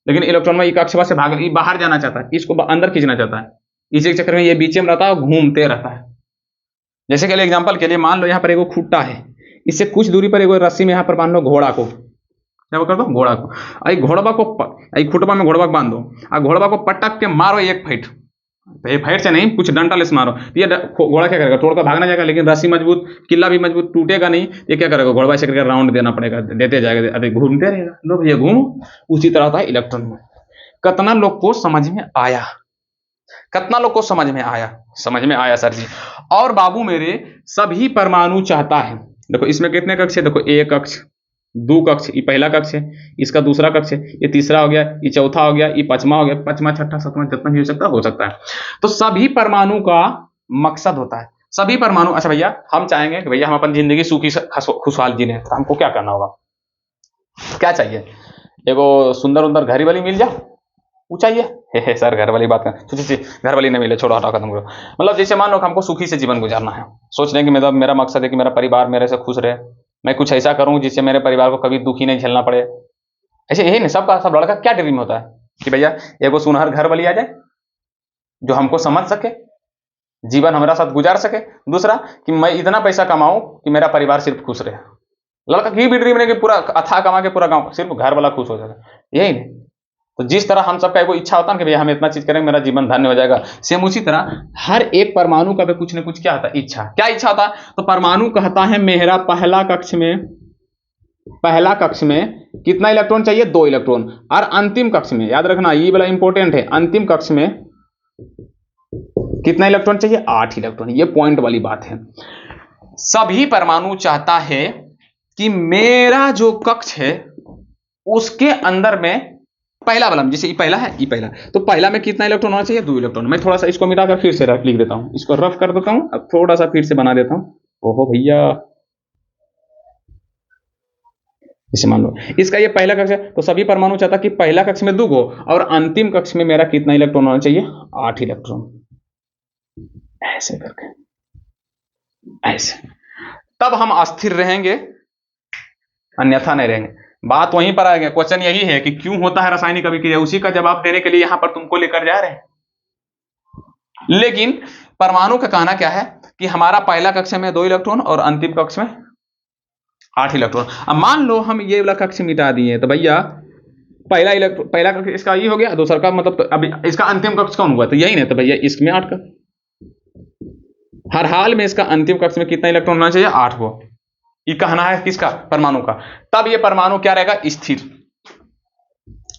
लेकिन इलेक्ट्रॉनमा ये कक्षा से भाग, ये बाहर जाना चाहता है, इसको अंदर खींचना चाहता है। इसी के चक्कर में ये बीच में रहता है और घूमते रहता है। जैसे कि एग्जाम्पल के लिए मान लो यहाँ पर एगो खुट्टा है, इससे कुछ दूरी पर एगो रस्सी में यहाँ पर मान लो घोड़ा को, क्या कर दो? घोड़ा को। आई घोड़वा को खुटबा में घोड़वा बांध दो, और घोड़वा को पटक के मारो एक फाइट। तो एक फाइट से नहीं, कुछ डंटा से मारो। ये घोड़ा क्या करेगा? तोड़कर भागना जाएगा, लेकिन रस्सी मजबूत, किला भी मजबूत, टूटेगा नहीं। ये क्या करेगा? घोड़वा से करके राउंड देना पड़ेगा, देते जाएगा, अरे घूमते रहेगा। लो भैया घूम। उसी तरह था इलेक्ट्रॉन में। कितना लोग को समझ में आया? कितना लोग को समझ में आया? समझ में आया सर जी। और बाबू मेरे, सभी परमाणु चाहता है, देखो इसमें कितने कक्ष है? देखो 1 कक्ष, 2 कक्ष, ये पहला कक्ष है, इसका दूसरा कक्ष है, ये तीसरा हो गया, ये चौथा हो गया, ये पांचवा हो गया, पांचवा छठा सातवां जितना भी हो सकता है। तो सभी परमाणु का मकसद होता है, सभी परमाणु। अच्छा भैया, हम चाहेंगे कि भैया हम अपन जिंदगी सुखी खुशहाल जी लें, तो हमको क्या करना होगा? क्या चाहिए? एगो सुंदर उंदर घरी वाली मिल जाए, वो चाहिए। हे सर घर वाली बात कर, घर वाली नहीं मिले, छोड़ो हटाओ, खत्म करो। मतलब जैसे मान लो हमको सुखी से जीवन गुजारना है, सोच रहे हैं कि मेरा मकसद है कि मेरा परिवार मेरे से खुश रहे, मैं कुछ ऐसा करूं जिससे मेरे परिवार को कभी दुखी नहीं झेलना पड़े। ऐसे यही नहीं सबका, सब लड़का क्या ड्रीम होता है कि भैया एगो सुनहर घर वाली आ जाए जो हमको समझ सके, जीवन हमारा साथ गुजार सके। दूसरा कि मैं इतना पैसा कमाऊं कि मेरा परिवार सिर्फ खुश रहे। लड़का की भी ड्रीम नहीं कि पूरा अथाह कमा के पूरा गांव, सिर्फ घर वाला खुश हो जाए, यही नहीं। तो जिस तरह हम सबका एगो इच्छा होता है कि भैया हम इतना चीज करेंगे मेरा जीवन धन्य हो जाएगा, सेम उसी तरह हर एक परमाणु का भी कुछ न कुछ क्या होता है? इच्छा। क्या इच्छा होता है? तो परमाणु कहता है मेरा पहला कक्ष में कितना इलेक्ट्रॉन चाहिए? 2 इलेक्ट्रॉन। और अंतिम कक्ष में, याद रखना ये वाला इंपॉर्टेंट है, अंतिम कक्ष में कितना इलेक्ट्रॉन चाहिए? 8 इलेक्ट्रॉन। ये पॉइंट वाली बात है। सभी परमाणु चाहता है कि मेरा जो कक्ष है उसके अंदर में पहला वाला, जैसे ये पहला है, ये पहला, तो पहला में कितना इलेक्ट्रॉन होना चाहिए? 2 इलेक्ट्रॉन। मैं थोड़ा सा इसको मिटाकर फिर से लिख देता हूं, इसको रफ कर देता हूं, अब थोड़ा सा फिर से बना देता हूं। ओहो भैया, जैसे मान लो इसका ये पहला कक्ष है, तो सभी परमाणु चाहता कि पहला कक्ष में 2 गो और अंतिम कक्ष में मेरा कितना इलेक्ट्रॉन होना चाहिए? 8 इलेक्ट्रॉन। ऐसे करके, ऐसे, तब हम अस्थिर रहेंगे, अन्यथा नहीं रहेंगे। बात वहीं पर आएगा। क्वेश्चन यही है कि क्यों होता है रासायनिक अभिक्रिया, उसी का जवाब देने के लिए यहां पर तुमको लेकर जा रहे हैं। लेकिन परमाणु का कहना क्या है कि हमारा पहला कक्ष में 2 इलेक्ट्रॉन और अंतिम कक्ष में 8 इलेक्ट्रॉन। अब मान लो हम ये वाला कक्ष मिटा दिए, तो भैया पहला कक्ष इसका ये हो गया, दूसरा का मतलब, तो अभी इसका अंतिम कक्ष कौन हुआ? तो यही नहीं, तो भैया इसमें 8 का, हर हाल में इसका अंतिम कक्ष में कितना इलेक्ट्रॉन होना चाहिए? 8 को। ये कहना है किसका? परमाणु का। तब ये परमाणु क्या रहेगा? स्थिर।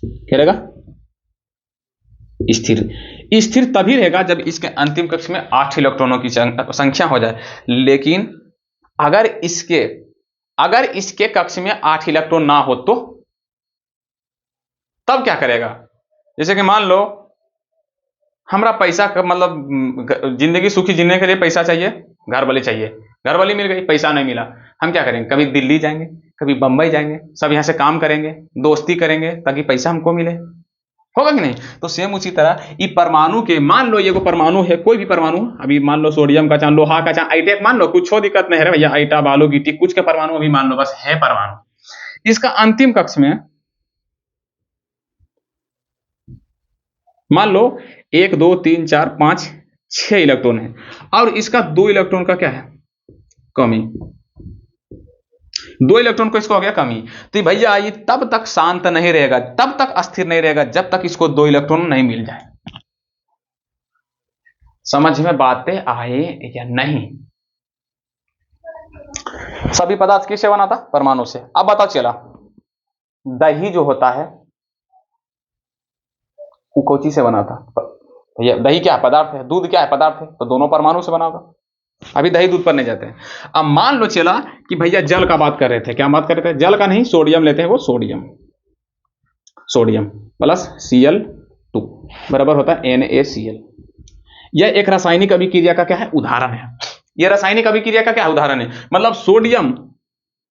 क्या रहेगा? स्थिर। स्थिर तभी रहेगा जब इसके अंतिम कक्ष में 8 इलेक्ट्रॉनों की संख्या हो जाए। लेकिन अगर इसके कक्ष में 8 इलेक्ट्रॉन ना हो तो तब क्या करेगा? जैसे कि मान लो हमारा पैसा का मतलब जिंदगी सुखी जीने के लिए पैसा चाहिए, घर वाले चाहिए, घर वाली मिल गई, पैसा नहीं मिला, हम क्या करेंगे? कभी दिल्ली जाएंगे, कभी बंबई जाएंगे, सब यहाँ से काम करेंगे, दोस्ती करेंगे ताकि पैसा हमको मिले, होगा कि नहीं? तो सेम उसी तरह ये परमाणु के, मान लो ये को परमाणु है, कोई भी परमाणु, अभी मान लो सोडियम का चाहे लोहा का चाहे आईटेक मान लो, कुछ हो दिक्कत नहीं है भैया, आईटा बालू गिट्टी कुछ के परमाणु अभी मान लो बस है परमाणु। इसका अंतिम कक्ष में मान लो 1 2 3 4 5 6 इलेक्ट्रॉन है, और इसका 2 इलेक्ट्रॉन का क्या है? कमी। 2 इलेक्ट्रॉन को इसको हो गया कमी, तो भैया ये तब तक शांत नहीं रहेगा, तब तक अस्थिर नहीं रहेगा जब तक इसको 2 इलेक्ट्रॉन नहीं मिल जाए। समझ में बातें आए या नहीं? सभी पदार्थ किससे बना था? परमाणु से। अब पता चला दही जो होता है वो कोची से बना था? भैया दही क्या है? पदार्थ है। दूध क्या है? पदार्थ है। तो दोनों परमाणु से बना होगा। अभी दही दूध पर नहीं जाते हैं। अब मान लो चला कि भैया जल का बात कर रहे थे, क्या बात कर रहे थे? जल का नहीं, सोडियम लेते हैं, वो सोडियम प्लस Cl2 बराबर होता है NaCl। यह एक रासायनिक अभिक्रिया का क्या है? उदाहरण है। यह रासायनिक अभिक्रिया का क्या उदाहरण है? मतलब सोडियम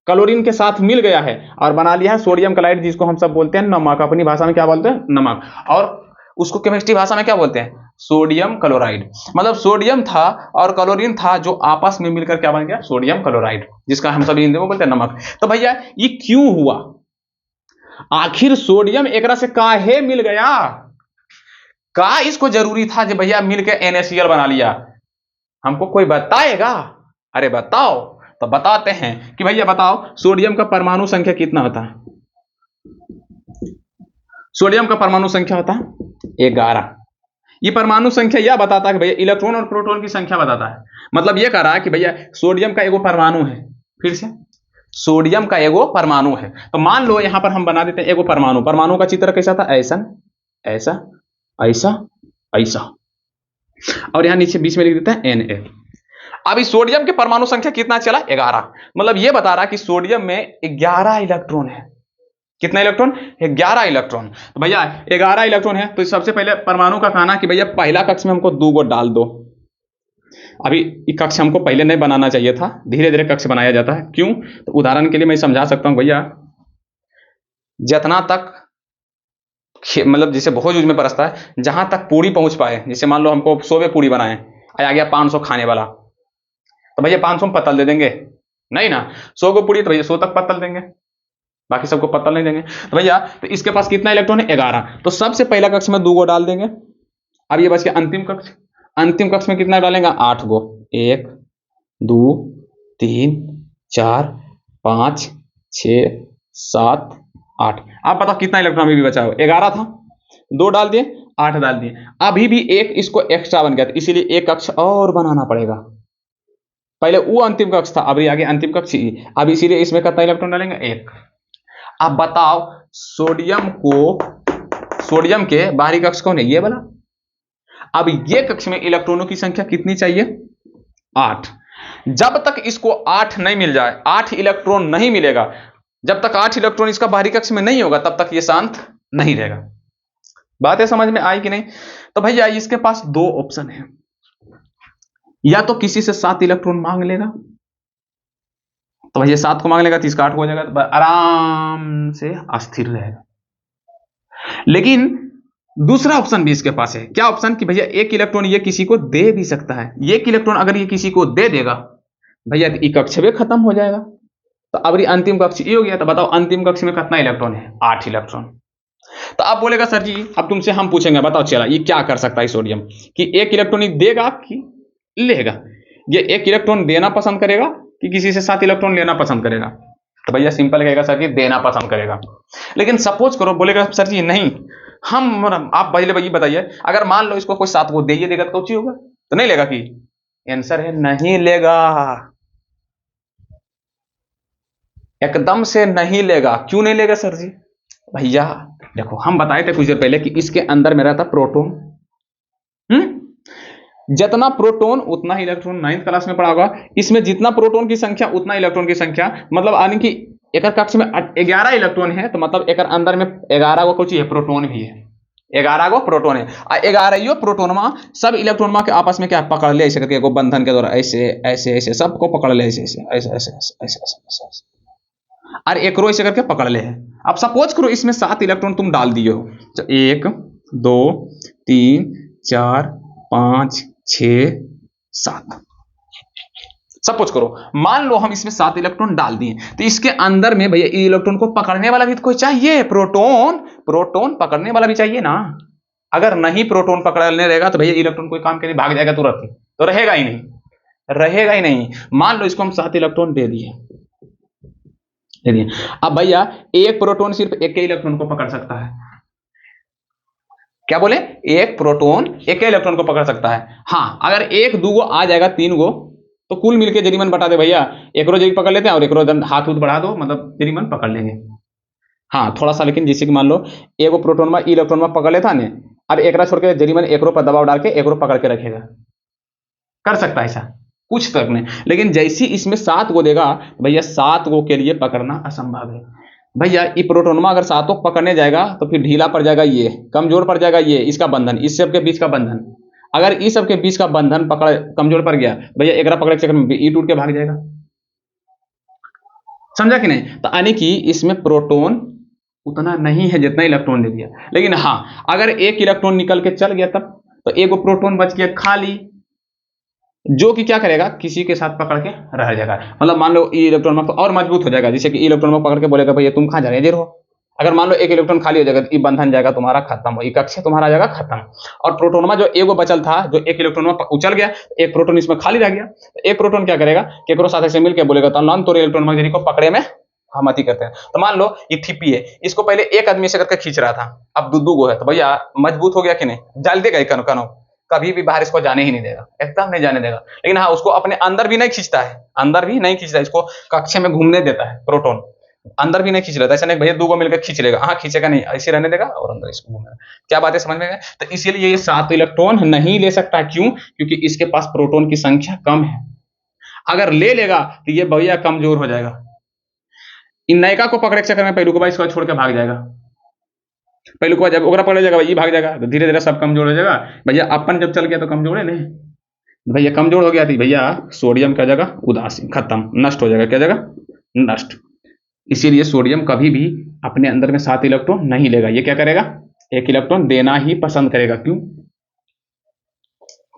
क्लोरीन के साथ मिल गया है और बना लिया है सोडियम क्लोराइड, जिसको हम सब बोलते हैं नमक। अपनी भाषा में क्या बोलते हैं? नमक। और उसको केमिस्ट्री भाषा में क्या बोलते हैं? Sodium chloride. मतलब सोडियम था और क्लोरीन था जो आपस में मिलकर क्या बन गया? सोडियम क्लोराइड, जिसका हम सभी हिंदी में बोलते हैं नमक। तो भैया ये क्यों हुआ? आखिर सोडियम एकरा से काहे मिल गया? का इसको जरूरी था कि भैया मिलकर NaCl बना लिया? हमको कोई बताएगा? अरे बताओ। तो बताते हैं कि भैया बताओ सोडियम का परमाणु संख्या कितना होता है? सोडियम का परमाणु संख्या होता है 11। ये परमाणु संख्या यह बताता है कि भैया इलेक्ट्रॉन और प्रोटॉन की संख्या बताता है। मतलब यह कह रहा है कि भैया सोडियम का एगो परमाणु है, फिर से सोडियम का एगो परमाणु है। तो मान लो यहां पर हम बना देते हैं एगो परमाणु। परमाणु का चित्र कैसा था? ऐसा ऐसा ऐसा ऐसा, और यहां नीचे बीच में लिख देते हैं Na। अभी सोडियम के परमाणु संख्या कितना चला? 11। मतलब यह बता रहा है कि सोडियम में 11 इलेक्ट्रॉन है। कितना इलेक्ट्रॉन? 11 इलेक्ट्रॉन। तो भैया 11 इलेक्ट्रॉन है, तो सबसे पहले परमाणु का कहना कि भैया पहला कक्ष में हमको 2 गो डाल दो। अभी ये कक्ष हमको पहले नहीं बनाना चाहिए था, धीरे धीरे कक्ष बनाया जाता है। क्यों? तो उदाहरण के लिए मैं समझा सकता हूं भैया, जितना तक मतलब जैसे भोज में परसता है, जहां तक पूरी पहुंच पाए, जैसे मान लो हमको 100 पूरी बनाए, आ गया 500 खाने वाला, तो भैया 500 में पत्तल दे देंगे? नहीं ना। 100 को पूरी तो भैया 100 तक पत्तल देंगे, बाकी सबको पत्तल नहीं देंगे। तो भैया तो इसके पास कितना इलेक्ट्रॉन है? 11। तो सबसे पहला कक्ष में 2 गो डाल देंगे। अब ये बच गया अंतिम कक्ष। अंतिम कक्ष में कितना डालेंगे? 8 गो। 1 2 3 4 5 6 7 8। आप बताओ कितना इलेक्ट्रॉन अभी भी बचा हो? 11 था, 2 डाल दिए, 8 डाल दिए। अभी भी एक इसको एक्स्ट्रा बन गया, इसीलिए एक कक्ष और बनाना पड़ेगा। पहले वो अंतिम कक्ष था, अभी आगे अंतिम कक्ष। अब इसीलिए इसमें कितना इलेक्ट्रॉन डालेंगे? 1। अब बताओ सोडियम के बाहरी कक्ष कौन है? ये वाला। अब ये कक्ष में इलेक्ट्रॉनों की संख्या कितनी चाहिए? 8। जब तक इसको 8 नहीं मिल जाए, 8 इलेक्ट्रॉन नहीं मिलेगा, जब तक 8 इलेक्ट्रॉन इसका बाहरी कक्ष में नहीं होगा, तब तक ये शांत नहीं रहेगा। बातें समझ में आई कि नहीं? तो भैया इसके पास 2 ऑप्शन है, या तो किसी से 7 इलेक्ट्रॉन मांग लेगा, तो भैया 7 को मांग लेगा तो इसका 8 हो जाएगा, तो आराम से अस्थिर रहेगा। लेकिन दूसरा ऑप्शन भी इसके पास है। क्या ऑप्शन? कि भैया 1 इलेक्ट्रॉन ये किसी को दे भी सकता है। 1 इलेक्ट्रॉन अगर ये किसी को दे देगा भैया, तो ये कक्ष भी खत्म हो जाएगा। तो अब अंतिम कक्ष ये हो गया। तो बताओ अंतिम कक्ष में कितना इलेक्ट्रॉन है? 8 इलेक्ट्रॉन। तो आप बोलेगा सर जी, अब तुमसे हम पूछेंगे, बताओ चला ये क्या कर सकता है सोडियम, कि 1 इलेक्ट्रॉन ही देगा कि लेगा? ये 1 इलेक्ट्रॉन देना पसंद करेगा कि किसी से 7 इलेक्ट्रॉन लेना पसंद करेगा? तो भैया सिंपल कहेगा सर जी देना पसंद करेगा। लेकिन सपोज करो बोलेगा सर जी नहीं, आप पहले भाई बताइए, अगर मान लो इसको कोई 7 को दे ही देगा तो होगा? तो नहीं लेगा कि? आंसर है नहीं लेगा, एकदम से नहीं लेगा। क्यों नहीं लेगा सर जी? भैया देखो, हम बताए थे कुछ देर पहले कि इसके अंदर में रहता प्रोटॉन। जितना प्रोटॉन उतना ही इलेक्ट्रॉन। 9th क्लास में पढ़ा होगा, इसमें जितना प्रोटॉन की संख्या उतना इलेक्ट्रॉन की संख्या। मतलब यानी कि एक कक्ष में 11 इलेक्ट्रॉन है, तो मतलब एक अंदर में 11 को कुछ है प्रोटॉन भी है। 11 गो प्रोटोन है, 11 प्रोटोनमा सब इलेक्ट्रॉनमा के आपस में क्या पकड़ ले ऐसे करके, एगो बंधन के द्वारा ऐसे ऐसे ऐसे सबको पकड़ ले ऐसे ऐसे ऐसे ऐसे ऐसे ऐसे ऐसे ऐसे, और एक रो ऐसे करके पकड़ ले है। अब सपोज करो इसमें 7 इलेक्ट्रॉन तुम डाल दिए हो, 1 2 3 4 5 6 7, सपोज करो, मान लो हम इसमें 7 इलेक्ट्रॉन डाल दिए, तो इसके अंदर में भैया ये इलेक्ट्रॉन को पकड़ने वाला भी तो कोई चाहिए, प्रोटॉन पकड़ने वाला भी चाहिए ना। अगर नहीं प्रोटॉन पकड़ने रहेगा तो भैया इलेक्ट्रॉन कोई काम के लिए भाग जाएगा तुरंत ही, तो रहेगा ही नहीं, रहेगा ही नहीं। मान लो इसको हम 7 इलेक्ट्रॉन दे दिए। अब भैया एक प्रोटॉन सिर्फ एक के इलेक्ट्रॉन को पकड़ सकता है, क्या बोले, एक प्रोटॉन एक इलेक्ट्रॉन को पकड़ सकता है। हाँ, अगर 1 2 गो आ जाएगा 3 गो तो कुल मिलके जरीमन बता दे भैया, एक रोज पकड़ लेते हैं और एक रोज हाथ उठ बढ़ा दो, मतलब जरीमन पकड़ लेंगे। हाँ थोड़ा सा, लेकिन जैसे कि मान लो एगो प्रोटोन में इलेक्ट्रॉन में पकड़ लेता ने, अब एक छोड़ के जरीमन एक पर दबाव डाल के एक पकड़ के रखेगा, कर सकता है ऐसा कुछ तक नहीं। लेकिन जैसे इसमें 7 गो देगा भैया 7 गो के लिए पकड़ना असंभव है भैया। ये प्रोटोन में अगर 7 पकड़ने जाएगा तो फिर ढीला पड़ जाएगा, ये कमजोर पड़ जाएगा, ये इसका बंधन, इस सब के बीच का बंधन, अगर इस सब के बीच का बंधन पकड़ कमजोर पड़ गया भैया, एक पकड़े के चक्कर में ई टूट के भाग जाएगा, समझा कि नहीं। तो यानी कि इसमें प्रोटॉन उतना नहीं है जितना इलेक्ट्रॉन दे दिया। लेकिन हाँ, अगर एक इलेक्ट्रॉन निकल के चल गया तब तो एक प्रोटॉन बच गया खाली, जो कि क्या करेगा, किसी के साथ पकड़ के रह जाएगा। मतलब मान लो ये इलेक्ट्रॉन में और मजबूत हो जाएगा, जैसे कि इलेक्ट्रॉन में पकड़ के बोलेगा भैया तुम कहां जा रहे हो, अगर मान लो एक इलेक्ट्रॉन खाली हो जाएगा तो ये बंधन जाएगा तुम्हारा खत्म, ये कक्ष तुम्हारा जाएगा खत्म। और प्रोटोन में जो एगो बचल था, जो एक इलेक्ट्रॉन में उछल गया, एक प्रोटोन इसमें खाली रह गया, तो एक प्रोटोन क्या करेगा, केकरो साथ से मिलकर बोलेगा तो इलेक्ट्रॉन में को पकड़े में हम अति करते हैं। तो मान लो ये थिपी है, इसको पहले एक आदमी से करके खींच रहा था, अब दो गो है, तो भैया मजबूत हो गया कि नहीं, डाल देगा कनो कनो, कभी भी बाहर इसको जाने ही नहीं देगा, एकदम नहीं जाने देगा। लेकिन हाँ, उसको अपने अंदर भी नहीं खींचता है, अंदर भी नहीं खींचता, इसको कक्षे में घूमने देता है, प्रोटॉन अंदर भी नहीं खींच लेता, ऐसा नहीं भैया 2 गो मिलकर खींच लेगा, हाँ खींचेगा नहीं, ऐसे रहने देगा और अंदर इसको घूमेगा। क्या बात है, समझ में गए। तो इसीलिए ये 7 इलेक्ट्रॉन नहीं ले सकता, क्यों, क्योंकि इसके पास प्रोटॉन की संख्या कम है। अगर ले लेगा तो ये भैया कमजोर हो जाएगा, इन नयका को पकड़े के चक्कर में पहलू को इसको छोड़ के भाग जाएगा, पहलू को जब ओकरा पकड़ जाएगा ये भाग जाएगा, तो धीरे धीरे सब कमजोर हो जाएगा। भैया अपन जब चल गया तो कमजोर है नहीं, भैया कमजोर हो गया थी भैया, सोडियम क्या जगह उदासीन, खत्म, नष्ट हो जाएगा, क्या जगह नष्ट। इसीलिए सोडियम कभी भी अपने अंदर में 7 इलेक्ट्रॉन नहीं लेगा, ये क्या करेगा, 1 इलेक्ट्रॉन देना ही पसंद करेगा। क्यों,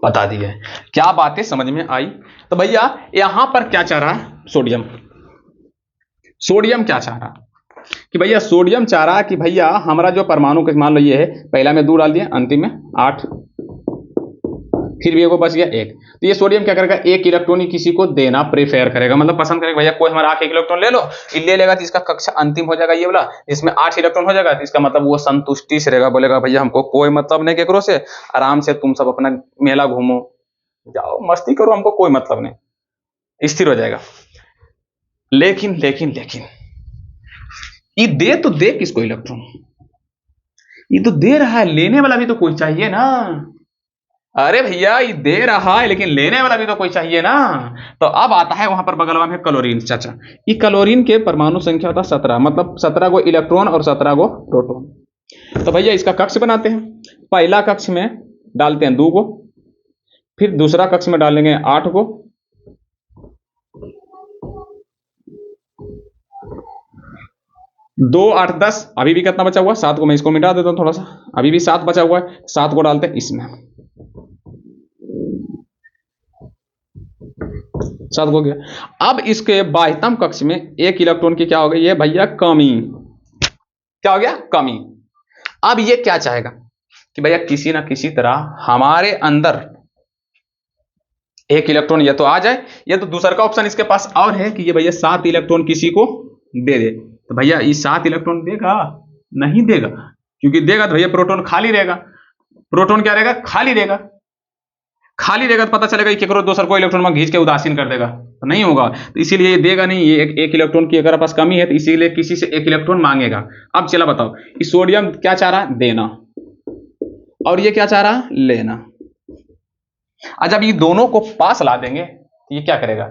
बता दिए। क्या बातें समझ में आई। तो भैया यहां पर क्या चाह रहा है सोडियम, सोडियम क्या चाह रहा कि भैया, सोडियम चाह रहा कि भैया हमारा जो परमाणु के मान लो ये है, पहला में 2 डाल दिया, अंतिम में 8, फिर भी एगो बच गया 1, तो ये सोडियम क्या करेगा, 1 इलेक्ट्रॉन ही किसी को देना प्रेफर करेगा, मतलब पसंद करेगा, भैया कोई हमारा 8 इलेक्ट्रॉन ले लो, ये ले लेगा तो इसका कक्षा अंतिम हो जाएगा, ये वाला इसमें 8 इलेक्ट्रॉन हो जाएगा, तो इसका मतलब वो संतुष्टि से रहेगा, बोलेगा भैया हमको कोई मतलब नहीं केकरो से, आराम से तुम सब अपना मेला घूमो, जाओ मस्ती करो, हमको कोई मतलब नहीं, स्थिर हो जाएगा। लेकिन लेकिन लेकिन ये दे तो दे किसको इलेक्ट्रॉन, ये तो दे रहा है, लेने वाला भी तो कोई चाहिए ना। अरे भैया ये दे रहा है लेकिन लेने वाला भी तो कोई चाहिए ना। तो अब आता है वहां पर बगल में क्लोरीन। चाचा, ये क्लोरीन के परमाणु संख्या होता है 17, मतलब 17 गो इलेक्ट्रॉन और 17 गो प्रोटॉन। तो भैया इसका कक्ष बनाते हैं, पहला कक्ष में डालते हैं 2 गो, फिर दूसरा कक्ष में डालेंगे 8 गो, दो 8 10, अभी भी कितना बचा हुआ, 7 को मैं इसको मिटा देता हूं थोड़ा सा, अभी भी 7 बचा हुआ है, 7 को डालते हैं इसमें, 7 हो गया। अब इसके बाह्यतम कक्ष में 1 इलेक्ट्रॉन की क्या हो गई है भैया, कमी, क्या हो गया, कमी। अब ये क्या चाहेगा कि भैया किसी ना किसी तरह हमारे अंदर 1 इलेक्ट्रॉन या तो आ जाए, या तो दूसरा का ऑप्शन इसके पास और है कि ये भैया 7 इलेक्ट्रॉन किसी को दे दे। तो भैया ये 7 इलेक्ट्रॉन देगा, नहीं देगा, क्योंकि देगा तो भैया प्रोटॉन खाली रहेगा, प्रोटॉन क्या रहेगा, खाली रहेगा, खाली रहेगा तो पता चलेगा कि केकरो दोसर को इलेक्ट्रॉन में घींच के उदासीन कर देगा, तो नहीं होगा। तो इसीलिए ये देगा नहीं, ये एक इलेक्ट्रॉन की अगर पास कमी है तो इसीलिए किसी से 1 इलेक्ट्रॉन मांगेगा। अब चला बताओ, ये सोडियम क्या चाह रहा, देना, और ये क्या चाह रहा, लेना। जब ये दोनों को पास ला देंगे तो ये क्या करेगा,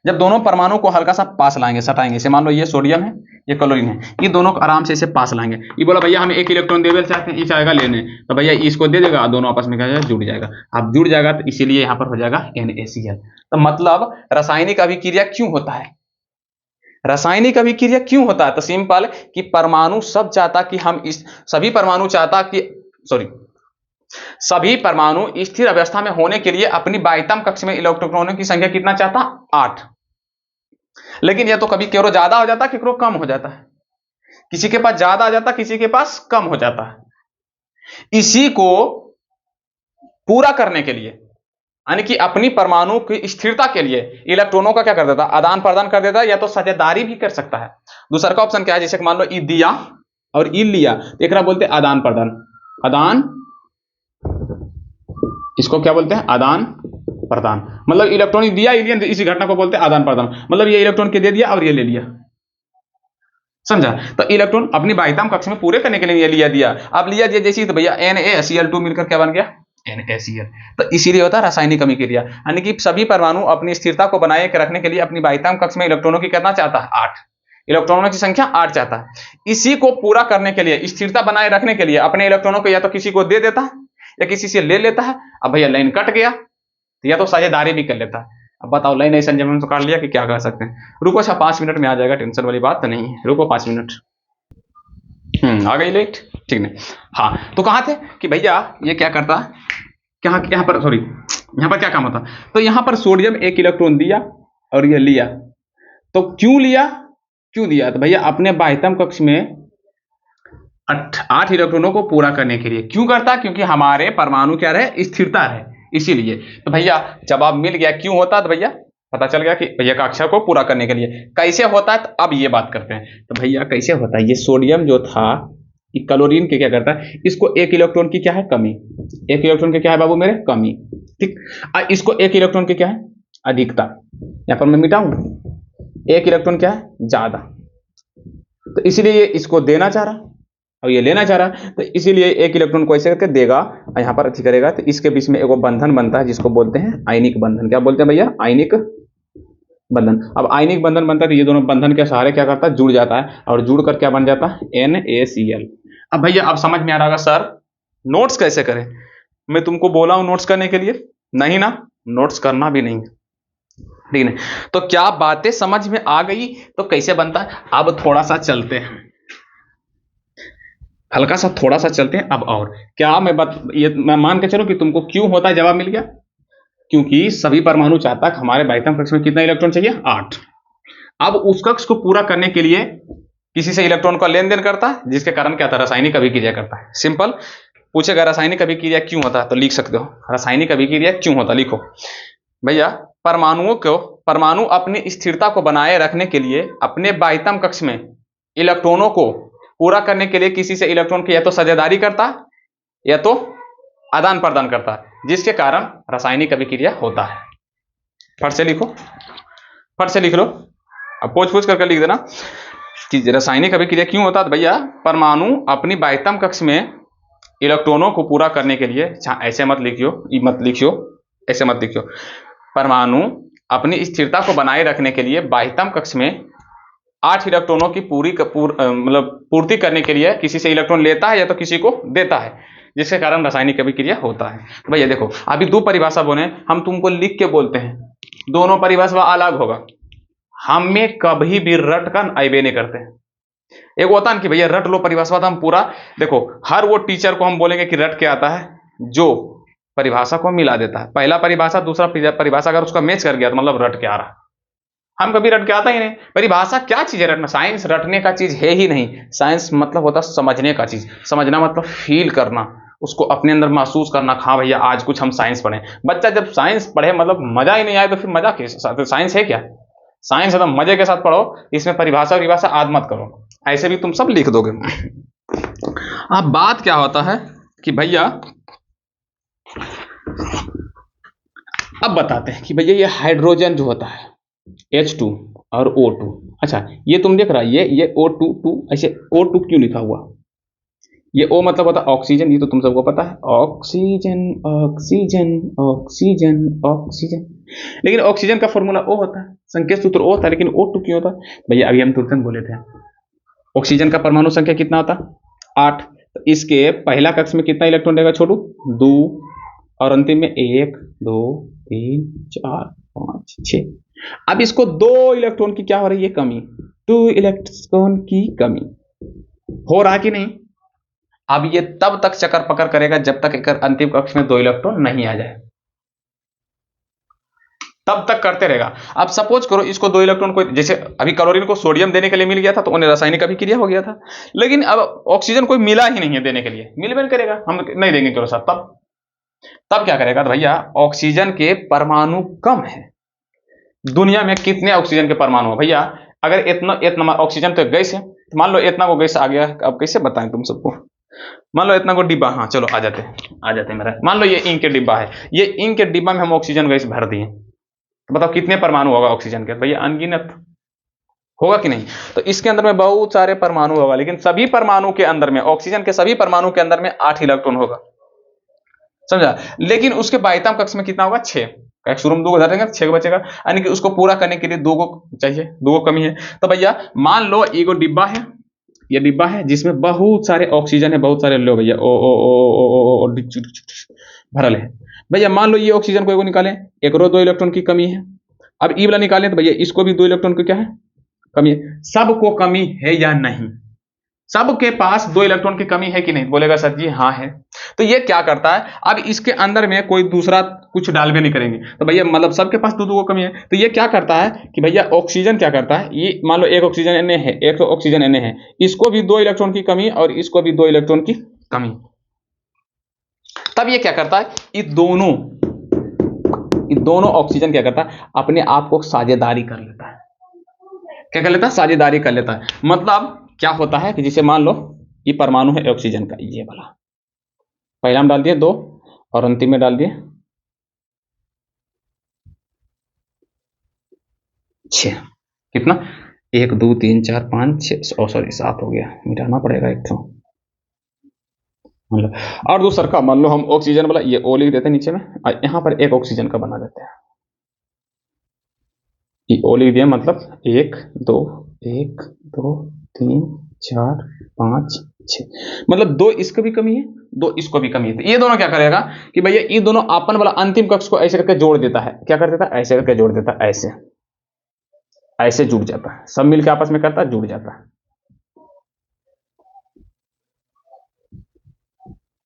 जब दोनों परमाणु को हल्का सा पास लाएंगे, सटाएंगे, इसे मान लो ये सोडियम है, ये क्लोरीन है, ये दोनों को आराम से इसे पास लाएंगे। ये बोला भैया हम एक इलेक्ट्रॉन देवे चाहते हैं, ये चाहेगा लेने, तो भैया इसको दे देगा, दोनों आपस में क्या जाएगा, जुड़ जाएगा। अब जुड़ जाएगा तो इसीलिए यहाँ पर हो जाएगा NaCl। तो मतलब रासायनिक अभिक्रिया क्यों होता है, रासायनिक अभिक्रिया क्यों होता है? तो सिंपल कि परमाणु सब चाहता कि हम इस सभी परमाणु चाहता कि सभी परमाणु स्थिर अवस्था में होने के लिए अपनी बाह्यतम कक्ष में इलेक्ट्रॉनों की संख्या कितना चाहता, 8। लेकिन यह तो कभी केवल ज्यादा हो जाता, केवल कम हो जाता है, किसी के पास ज्यादा आ जाता, किसी के पास कम हो जाता है। इसी को पूरा करने के लिए, यानी कि अपनी परमाणु की स्थिरता के लिए इलेक्ट्रॉनों का क्या कर देता, आदान प्रदान कर देता, या तो साझेदारी भी कर सकता है। दूसरा का ऑप्शन क्या है, जैसे मान लो ई दिया और ई लिया, एक बोलते हैं आदान प्रदान, आदान, इसको क्या बोलते हैं, आदान प्रदान। मतलब इलेक्ट्रॉन दिया, इसी घटना को बोलते हैं आदान प्रदान। मतलब ये इलेक्ट्रॉन के दे दिया और ये ले लिया, समझा? तो इलेक्ट्रॉन अपनी बाह्यतम कक्ष में पूरे करने के लिए ये लिया दिया, अब लिया दिया जैसी, तो भैया NaCl2 मिलकर क्या बन गया, NaCl। तो इसीलिए होता है रासायनिक अभिक्रिया, यानी कि सभी परमाणु अपनी स्थिरता को बनाए रखने के लिए अपनी बाह्यतम कक्ष में इलेक्ट्रॉनों की कितना चाहता है, 8, इलेक्ट्रॉनों की संख्या 8 चाहता है। इसी को पूरा करने के लिए, स्थिरता बनाए रखने के लिए अपने इलेक्ट्रॉनों को या तो किसी को दे देता है या किसी से ले लेता है। अब भैया लाइन कट गया तो या तो साझेदारी भी कर लेता है। अब बताओ लाइन ऐसा जब तो काट लिया कि क्या कर सकते हैं। रुको, अच्छा 5 मिनट में आ जाएगा, टेंशन वाली बात तो नहीं है, रुको 5 मिनट। आ गई लेट, ठीक नहीं। हाँ, तो कहाँ थे कि भैया ये क्या करता, यहाँ पर सॉरी, यहाँ पर क्या काम होता, तो यहाँ पर सोडियम 1 इलेक्ट्रॉन दिया और ये लिया, तो क्यों लिया, क्यों दिया, तो भैया अपने बाह्यतम कक्ष में 8 इलेक्ट्रॉनों को पूरा करने के लिए। क्यों करता, क्योंकि हमारे परमाणु क्या रहे, स्थिरता रहे, इसीलिए। तो भैया जवाब मिल गया क्यों होता, तो भैया पता चल गया कि भैया का अक्षर को पूरा करने के लिए। कैसे होता है, तो अब ये बात करते हैं। तो भैया कैसे होता है, ये सोडियम जो था क्लोरीन के क्या करता है, इसको 1 इलेक्ट्रॉन की क्या है, कमी, 1 इलेक्ट्रॉन के क्या है बाबू मेरे, कमी, ठीक। इसको 1 इलेक्ट्रॉन की क्या है, अधिकता, यहां पर मैं मिटाऊं, 1 इलेक्ट्रॉन क्या है, ज्यादा, तो इसीलिए ये इसको देना चाह रहा और ये लेना चाह रहा, तो इसीलिए 1 इलेक्ट्रॉन को ऐसे करके देगा और यहाँ पर अच्छी करेगा, तो इसके बीच में एक बंधन बनता है जिसको बोलते हैं आयनिक बंधन। क्या बोलते हैं भैया, आयनिक बंधन। अब आयनिक बंधन बनता है तो ये दोनों बंधन के सहारे क्या करता है, जुड़ जाता है, और जुड़कर क्या बन जाता है, NaCl। अब भैया अब समझ में आ रहा होगा सर नोट्स कैसे करें, मैं तुमको बोला हूं नोट्स करने के लिए, नहीं ना, नोट्स करना भी नहीं, ठीक है। तो क्या बातें समझ में आ गई, तो कैसे बनता है। अब थोड़ा सा चलते हैं, हल्का सा थोड़ा सा चलते हैं। अब और क्या मैं मान के चलो कि तुमको क्यों होता है, जवाब मिल गया, क्योंकि सभी परमाणु चाहता है हमारे बाह्यतम कक्ष में कितना इलेक्ट्रॉन चाहिए, 8। अब उस कक्ष को पूरा करने के लिए किसी से इलेक्ट्रॉन का लेन देन करता है, जिसके कारण क्या था, रासायनिक अभिक्रिया करता है। सिंपल पूछेगा रासायनिक अभिक्रिया क्यों होता है, तो लिख सकते हो रासायनिक अभिक्रिया क्यों होता, लिखो भैया। परमाणु अपनी स्थिरता को बनाए रखने के लिए अपने बाह्यतम कक्ष में इलेक्ट्रॉनों को पूरा करने के लिए किसी से इलेक्ट्रॉन की या तो साझेदारी करता या तो आदान प्रदान करता है, जिसके कारण रासायनिक अभिक्रिया होता है। फट से लिखो, फट से लिख लो, अब पूछ करके लिख देना कि रासायनिक अभिक्रिया क्यों होता है। तो भैया परमाणु अपनी बाह्यतम कक्ष में इलेक्ट्रॉनों को पूरा करने के लिए, ऐसे मत लिखियो, ऐसे मत लिखियो, परमाणु अपनी स्थिरता को बनाए रखने के लिए बाह्यतम कक्ष में 8 इलेक्ट्रॉनों की पूर्ति करने के लिए किसी से इलेक्ट्रॉन लेता है या तो किसी को देता है, जिसके कारण रासायनिक अभिक्रिया होता है। तो भैया देखो अभी 2 परिभाषा बोले, हम तुमको लिख के बोलते हैं, दोनों परिभाषा अलग होगा, हमें कभी भी रट कर अयबे नहीं करते हैं। एक होता है कि भैया रट लो परिभाषा, तो हम पूरा देखो, हर वो टीचर को हम बोलेंगे कि रट के आता है जो परिभाषा को मिला देता है, पहला परिभाषा दूसरा परिभाषा अगर उसका मैच कर गया तो मतलब रट के आ रहा। हम कभी रट के आता ही नहीं। परिभाषा क्या चीज है रटना, साइंस रटने का चीज है ही नहीं। साइंस मतलब होता समझने का चीज, समझना मतलब फील करना, उसको अपने अंदर महसूस करना। हाँ भैया आज कुछ हम साइंस पढ़े, बच्चा जब साइंस पढ़े मतलब मजा ही नहीं आए तो फिर मजा के साथ साइंस है क्या, साइंस एकदम मजे के साथ पढ़ो, इसमें परिभाषा आद मत करो, ऐसे भी तुम सब लिख दोगे। अब बात क्या होता है कि भैया अब बताते हैं कि भैया ये हाइड्रोजन जो होता है H2 और O2, अच्छा ये तुम देख रहा है ये O2 ऐसे O2 क्यों लिखा हुआ, ये O मतलब होता है ऑक्सीजन, ये तो तुम सबको पता है, ऑक्सीजन ऑक्सीजन ऑक्सीजन ऑक्सीजन, लेकिन ऑक्सीजन का फॉर्मूला O होता है, संकेत सूत्र O था, लेकिन O2 क्यों होता? भैया अभी हम तुरंत बोले थे, ऑक्सीजन का परमाणु संख्या कितना होता? 8। तो इसके पहला कक्ष में कितना इलेक्ट्रॉन रहेगा छोटू? 2, और अंतिम में 1 2 3 4 5 6। अब इसको 2 इलेक्ट्रॉन की क्या हो रही है? कमी। 2 इलेक्ट्रॉन की कमी हो रहा कि नहीं? अब ये तब तक चक्कर पकड़ करेगा जब तक एक अंतिम कक्ष में 2 इलेक्ट्रॉन नहीं आ जाए, तब तक करते रहेगा। अब सपोज करो इसको 2 इलेक्ट्रॉन को, जैसे अभी क्लोरीन को सोडियम देने के लिए मिल गया था तो उन्हें रासायनिक अभिक्रिया हो गया था, लेकिन अब ऑक्सीजन कोई मिला ही नहीं है देने के लिए, मिल भी नहीं करेगा, हम नहीं देंगे क्यों साहब। तब क्या करेगा? तो भैया ऑक्सीजन के परमाणु कम है। दुनिया में कितने ऑक्सीजन के परमाणु है भैया? अगर इतना ऑक्सीजन तो गैस है, तो मान लो इतना को गैस आ गया, अब कैसे बताएं तुम सबको? मान लो इतना को डिब्बा, हाँ चलो आ जाते मेरा, मान लो ये इंक के डिब्बा है, ये इंक के डिब्बा में हम ऑक्सीजन गैस भर दिए, तो बताओ कितने परमाणु होगा ऑक्सीजन के? भैया अनगिनत होगा कि नहीं? तो इसके अंदर में बहुत सारे परमाणु होगा, लेकिन सभी परमाणु के अंदर में, ऑक्सीजन के सभी परमाणु के अंदर में 8 इलेक्ट्रॉन होगा, समझा? लेकिन उसके बाह्यतम कक्ष में कितना होगा? 6। शुरू में 2 को धर देंगे 6 बचेगा, यानी कि उसको पूरा करने के लिए 2 को चाहिए, 2 को कमी है। तो भैया मान लो एगो डिब्बा है, ये डिब्बा है जिसमें बहुत सारे ऑक्सीजन है, बहुत सारे, लो भैया ओ ओ ओ ओ ओ भरल है। भैया मान लो ये ऑक्सीजन को एगो निकालें, एक रो 2 इलेक्ट्रॉन की कमी है। अब ई वाला निकालें तो भैया इसको भी 2 इलेक्ट्रॉन की क्या है? कमी है। सबको कमी है या नहीं? सबके पास 2 इलेक्ट्रॉन की कमी है कि नहीं? बोलेगा सर जी हाँ है। तो ये क्या करता है? अब इसके अंदर में कोई दूसरा कुछ डाल भी नहीं करेंगे, तो भैया मतलब सबके पास 2 को कमी है, तो ये क्या करता है कि भैया ऑक्सीजन क्या करता है, ये मान लो एक ऑक्सीजन Na है, एक ऑक्सीजन Na है, इसको भी 2 इलेक्ट्रॉन की कमी और इसको भी 2 इलेक्ट्रॉन की कमी। तब ये क्या करता है? ये दोनों ऑक्सीजन क्या करता है? अपने आप को साझेदारी कर लेता है। क्या कर लेता है? साझेदारी कर लेता है। मतलब क्या होता है कि जैसे मान लो ये परमाणु है ऑक्सीजन का, ये वाला, पहला में डाल दिए 2 और अंतिम में डाल दिए 6। कितना? 1 2 3 4 5 6, सॉरी 7 हो गया, मिटाना पड़ेगा एक तो, मतलब। और दूसरा का मान लो हम ऑक्सीजन वाला ये O लिख देते हैं नीचे में, और यहाँ पर एक ऑक्सीजन का बना देते हैं, ये O लिख दिया, मतलब 1 2 1 2 3 4 5 6, मतलब 2 इसको भी कमी है, 2 इसको भी कमी है। तो ये दोनों क्या करेगा कि भैया ये दोनों आपन वाला अंतिम कक्ष को ऐसे करके जोड़ देता है। क्या कर देता है? ऐसे करके जोड़ देता है, ऐसे ऐसे जुड़ जाता है, सब मिलकर आपस में करता है, जुड़ जाता है।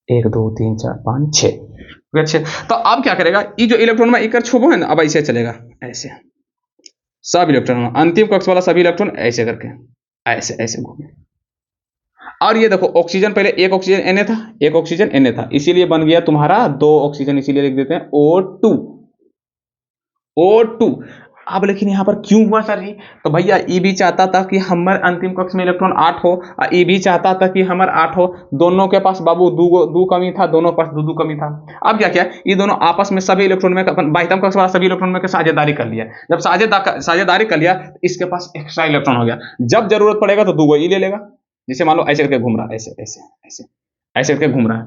1 2 3 4 5 6, अच्छे। तो अब क्या करेगा? ये जो इलेक्ट्रॉन में एक छुपो है ना, अब ऐसे चलेगा, ऐसे सब इलेक्ट्रॉन, अंतिम कक्ष वाला सभी इलेक्ट्रॉन ऐसे करके ऐसे ऐसे घूमे। और ये देखो ऑक्सीजन, पहले एक ऑक्सीजन Na था, एक ऑक्सीजन Na था, इसीलिए बन गया तुम्हारा 2 ऑक्सीजन, इसीलिए लिख देते हैं O2। O2। अब लेकिन यहां पर क्यों हुआ सर जी? तो भैया ये भी चाहता था कि हमारे अंतिम कक्ष में इलेक्ट्रॉन 8 हो, और ये भी चाहता था कि हमारे 8 हो, दोनों के पास बाबू 2 कमी था, दोनों के पास 2 कमी था। अब क्या किया? ये दोनों आपस में सभी इलेक्ट्रॉन में, बाह्यतम कक्ष वाला सभी इलेक्ट्रॉन में साझेदारी कर लिया। जब साझेदारी कर लिया, इसके पास एक्स्ट्रा इलेक्ट्रॉन हो गया, जब जरूरत पड़ेगा तो 2 ये ले लेगा। जैसे मान लो ऐसे करके घूम रहा है, ऐसे ऐसे ऐसे ऐसे करके घूम रहा है,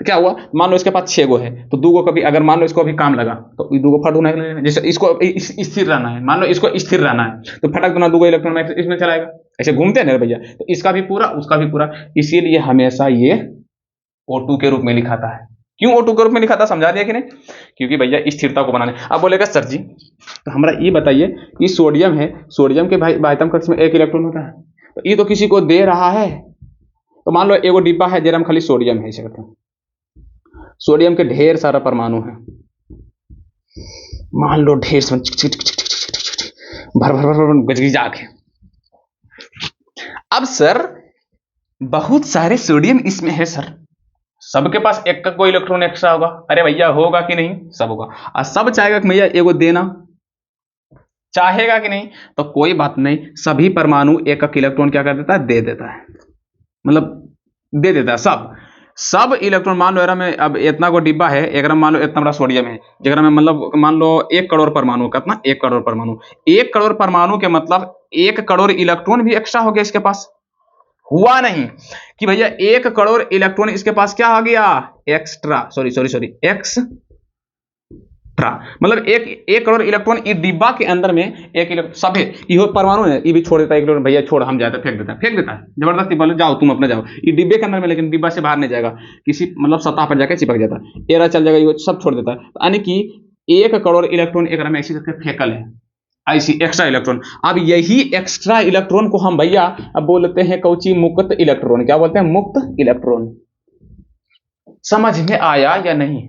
तो क्या हुआ? मान लो इसके पास 6 है, तो 2 कभी, अगर मान लो इसको अभी काम लगा तो 2 फट होने लगेगा। जैसे इसको स्थिर रहना है, मान लो इसको स्थिर रहना है, तो फटक दोनों 2 इलेक्ट्रॉन में इसमें चलाएगा, ऐसे घूमते हैं ना भैया, तो इसका भी पूरा उसका भी पूरा, इसीलिए हमेशा ये O2 के रूप में लिखाता है। क्यों O2 के रूप में लिखा था, समझा दिया कि नहीं? क्योंकि भैया स्थिरता को बनाने। अब बोलेगा सर जी तो हमारा ये बताइए कि सोडियम है, सोडियम के बाह्यतम कक्ष में 1 इलेक्ट्रॉन होता है, तो ये तो किसी को दे रहा है। तो मान लो एगो डिब्बा है जेरम खाली सोडियम है, इसे कहते हैं, सोडियम के ढेर सारा परमाणु है, मान लो ढेर से भर भर भर गजगिजा के। अब सर बहुत सारे सोडियम इसमें है सर, सबके पास एक का कोई इलेक्ट्रॉन एक्स्ट्रा होगा। अरे भैया होगा कि नहीं? सब होगा। और सब चाहेगा कि भैया एगो देना, चाहेगा कि नहीं? तो कोई बात नहीं, सभी परमाणु एक एक इलेक्ट्रॉन क्या कर देता है? दे देता है, मतलब दे देता है सब इलेक्ट्रॉन। मान लो में अब इतना को डिब्बा है, एक मान लो इतना बड़ा सोडियम है, जगह में मतलब मान लो 1 करोड़ परमाणु, कितना? 1 करोड़ परमाणु। 1 करोड़ परमाणु के मतलब 1 करोड़ इलेक्ट्रॉन भी एक्स्ट्रा हो गया इसके पास। हुआ नहीं कि भैया 1 करोड़ इलेक्ट्रॉन इसके पास क्या आ गया? Extra, sorry extra. मतलब एक करोड़ इलेक्ट्रॉन इस डिब्बा के अंदर में एक इलेक्ट्रॉन सब है, इहो परमाणु है, ये भी छोड़ देता है इलेक्ट्रॉन, भैया छोड़ हम जाते फेंक देता है जबरदस्ती, बोले जाओ तुम अपने जाओ, ये डिब्बे के अंदर में, लेकिन डिब्बा से बाहर नहीं जाएगा, किसी मतलब सतह पर जाकर चिपक जाता है, एरा चल जाएगा, ये सब छोड़ देता है, यानी कि 1 करोड़ इलेक्ट्रॉन एक में ऐसी करके फेंकल है, ऐसी एक्स्ट्रा इलेक्ट्रॉन। अब यही एक्स्ट्रा इलेक्ट्रॉन को हम भैया अब बोलते हैं कौची, मुक्त इलेक्ट्रॉन। क्या बोलते हैं? मुक्त इलेक्ट्रॉन। समझ में आया या नहीं?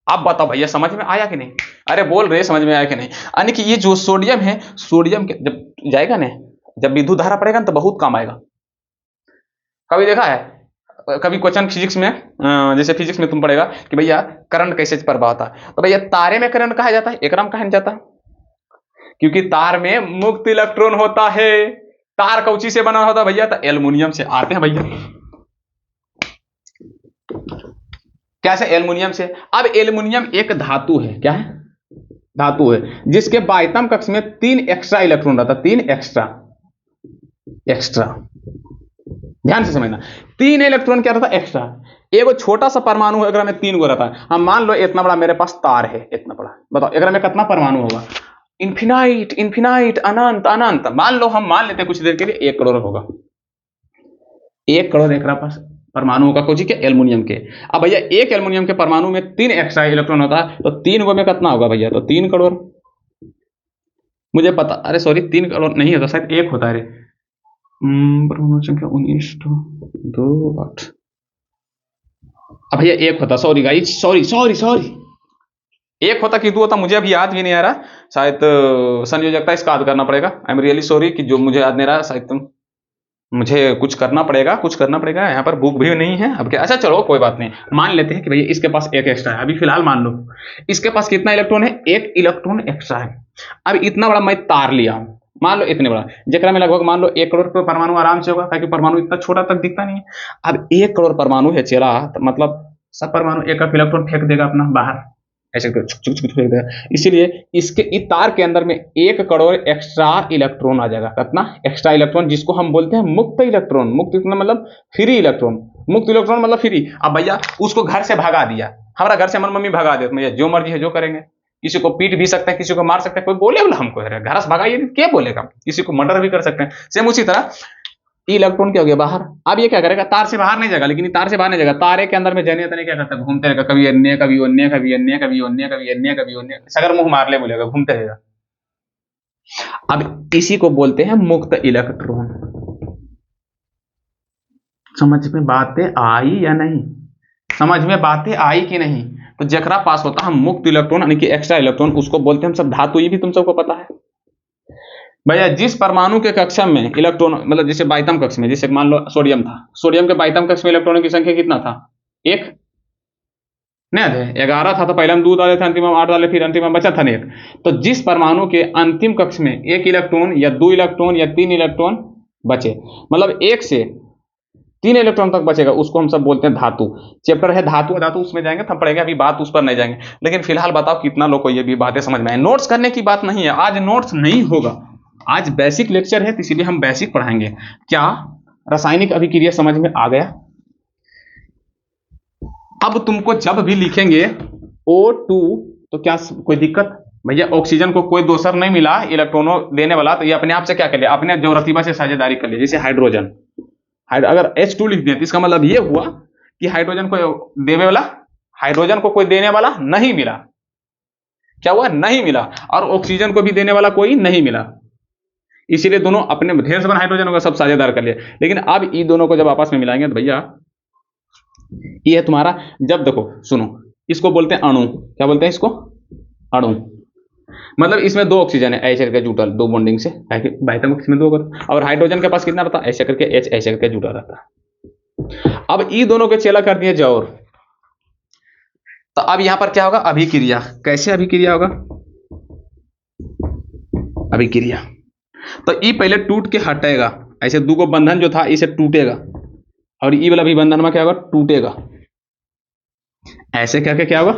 आप बताओ भैया समझ में आया कि नहीं? अरे बोल रहे समझ में आया कि नहीं? यानी कि ये जो सोडियम है, सोडियम के जब जाएगा ना, जब विद्युत धारा पड़ेगा ना तो बहुत काम आएगा। कभी देखा है, कभी क्वेश्चन फिजिक्स में, जैसे फिजिक्स में तुम पढ़ेगा कि भैया करंट कैसे प्रवाह होता है, तो भैया तारे में करंट कहा जाता है, एकरम कहा नहीं जाता, क्योंकि तार में मुक्त इलेक्ट्रॉन होता है। तार कौची से बना होता है भैया? तो एल्युमिनियम से। आते हैं भैया कैसे? एल्युमिनियम से। अब एल्युमिनियम एक धातु है, क्या है? धातु है, जिसके बाह्यतम कक्ष में 3 एक्स्ट्रा इलेक्ट्रॉन रहता है, 3 एक्स्ट्रा। ध्यान से समझना, 3 इलेक्ट्रॉन क्या रहता है? एक्स्ट्रा। एगो छोटा सा परमाणु है, अगर में 3 गो रहता है। हम मान लो इतना बड़ा मेरे पास तार है, इतना बड़ा, बताओ अगर में कितना परमाणु होगा? इन्फिनाइट, इन्फिनाइट, अनंत अनंत। मान लो, हम मान लेते हैं कुछ देर के लिए 1 करोड़ होगा, 1 करोड़ एक पास परमाणु होगा कोची के? एल्युमिनियम के। अब भैया एक एल्युमिनियम के परमाणु में 3 एक्स्ट्रा इलेक्ट्रॉन होता है, तो 3 गो में कितना होगा भैया? तो 3 करोड़। मुझे पता, अरे सॉरी 3 करोड़ नहीं होता, शायद 1 होता है। संख्या 19 2 8। अब भैया 1 होता, सॉरी गाइस, सॉरी 1 होता कि 2 होता, मुझे अभी याद भी नहीं आ रहा, शायद संयोजकता इसका याद करना पड़ेगा। आई एम रियली सॉरी कि जो मुझे याद नहीं रहा, शायद तुम मुझे कुछ करना पड़ेगा, यहाँ पर बुक भी नहीं है अब क्या। अच्छा चलो कोई बात नहीं, मान लेते हैं कि भैया इसके पास 1 एक्स्ट्रा है, अभी फिलहाल मान लो इसके पास कितना इलेक्ट्रॉन है? 1 इलेक्ट्रॉन एक्स्ट्रा है। अब इतना बड़ा मैं तार लिया, मान लो इतने बड़ा, जरा में लगभग मान लो 1 करोड़ परमाणु आराम से होगा, क्योंकि परमाणु इतना छोटा तक दिखता नहीं है। अब 1 करोड़ परमाणु है चला, तो मतलब सब परमाणु एक इलेक्ट्रॉन फेंक देगा अपना बाहर, ऐसे छुक फेंक देगा। इसीलिए इसके इस तार के अंदर में 1 करोड़ एक्स्ट्रा इलेक्ट्रॉन आ जाएगा। कितना? एक्स्ट्रा इलेक्ट्रॉन, जिसको हम बोलते हैं मुक्त इलेक्ट्रॉन। मुक्त मतलब फ्री इलेक्ट्रॉन, मुक्त इलेक्ट्रॉन मतलब फ्री। अब भैया उसको घर से भगा दिया, हमारा घर से मन मम्मी भगा दे, भैया जो मर्जी है जो करेंगे, किसी को पीट भी सकते हैं, किसी को मार सकते हैं, कोई बोले बोला हमको घर से भगाइए, क्या बोलेगा? किसी को मर्डर भी कर सकते हैं। सेम उसी तरह इलेक्ट्रॉन क्या हो गया? बाहर। अब ये क्या करेगा? तार से बाहर नहीं जाएगा, लेकिन तार से बाहर नहीं जाएगा, तारे के अंदर में जने तने क्या करता है? घूमते रहेगा, कभी अन्य कभी अन्य कभी अन्य कभी अन्य कभी अन्य कभी अन्य, सगर मुंह मार ले बोलेगा, घूमते रहेगा। अब इसी को बोलते हैं मुक्त इलेक्ट्रॉन। समझ में बातें आई या नहीं? समझ में बातें आई कि नहीं? तो जकरा पास होता है मुक्त इलेक्ट्रॉन यानी कि एक्स्ट्रा इलेक्ट्रॉन, उसको बोलते हैं हम सब धातु। ये भी तुम सबको पता है भैया। जिस परमाणु के कक्षा में इलेक्ट्रॉन, मतलब जैसे बाह्यतम कक्ष में, जैसे मान लो सोडियम था, सोडियम के बाह्यतम कक्ष में इलेक्ट्रॉनों की संख्या कितना था? 1 नहीं थे, 11 था, तो पहले हम 2 डाले थे, अंतिम में 8 डाले, फिर अंतिम में बचा था 1। तो जिस परमाणु के अंतिम कक्ष में 1 इलेक्ट्रॉन या 2 इलेक्ट्रॉन या 3 इलेक्ट्रॉन बचे, मतलब 1 से 3 इलेक्ट्रॉन तक बचेगा, उसको हम सब बोलते हैं धातु। चैप्टर है धातु, धातु उसमें जाएंगे तो हम पढ़ेंगे, अभी बात उस पर नहीं जाएंगे। लेकिन फिलहाल बताओ कितना लोग को ये भी बातें समझ में आए? नोट्स करने की बात नहीं है, आज नोट्स नहीं होगा, आज बेसिक लेक्चर है, तो इसीलिए हम बेसिक पढ़ाएंगे। क्या रासायनिक अभिक्रिया समझ में आ गया? अब तुमको जब भी लिखेंगे O2 तो क्या कोई दिक्कत? भैया ऑक्सीजन को कोई दोसर नहीं मिला इलेक्ट्रॉनों देने वाला, तो ये अपने आप से क्या कर लिया? अपने जो रतीबा से साझेदारी कर लिया। जैसे हाइड्रोजन, अगर H2 लिख दिया तो इसका मतलब ये हुआ कि हाइड्रोजन को देने वाला, हाइड्रोजन को कोई देने वाला नहीं मिला। क्या हुआ? नहीं मिला। और ऑक्सीजन को भी देने वाला कोई नहीं मिला, इसीलिए दोनों अपने ढेर से बना हाइड्रोजन होगा, सब साझेदार कर लिया। लेकिन अब इन दोनों को जब आपस में मिलाएंगे तो भैया ये है तुम्हारा, जब देखो सुनो, इसको बोलते हैं अणु। क्या बोलते हैं इसको? अणु। मतलब इसमें 2 ऑक्सीजन है, ऐसे करके जुटल, 2 बॉन्डिंग से, बाह्यतम कक्ष में 2 होगा। और हाइड्रोजन के पास कितना रहता? ऐसे करके H ऐसे करके जुटा रहता है। अब ये दोनों के चेला कर दिए जोड़, तो अब यहां पर क्या होगा? अभिक्रिया। कैसे अभिक्रिया होगा? अभिक्रिया तो ई पहले टूट के हटेगा, ऐसे 2 को बंधन जो था इसे टूटेगा, और ई वाला भी बंधन में क्या होगा? टूटेगा। ऐसे करके क्या होगा?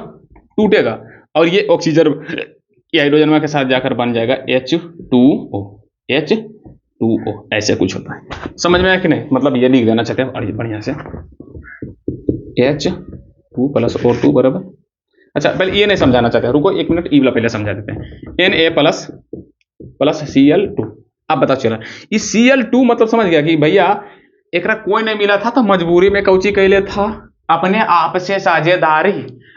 टूटेगा, और ये ऑक्सीजन ये हाइड्रोजन के साथ जाकर बन जाएगा H2O। H2O ऐसे कुछ होता है, समझ में आया कि नहीं? मतलब ये लिख देना चाहते हैं बढ़िया से, H2 + O2 बराबर अच्छा पहले ये नहीं समझाना चाहते, रुको एक मिनट, ई वाला पहले समझा देते हैं। Na plus plus Cl2। अब पता चला इस Cl2 मतलब समझ गया कि भैया एकरा कोई नहीं मिला था तो मजबूरी में कौची कैले था, अपने आप से साझेदारी,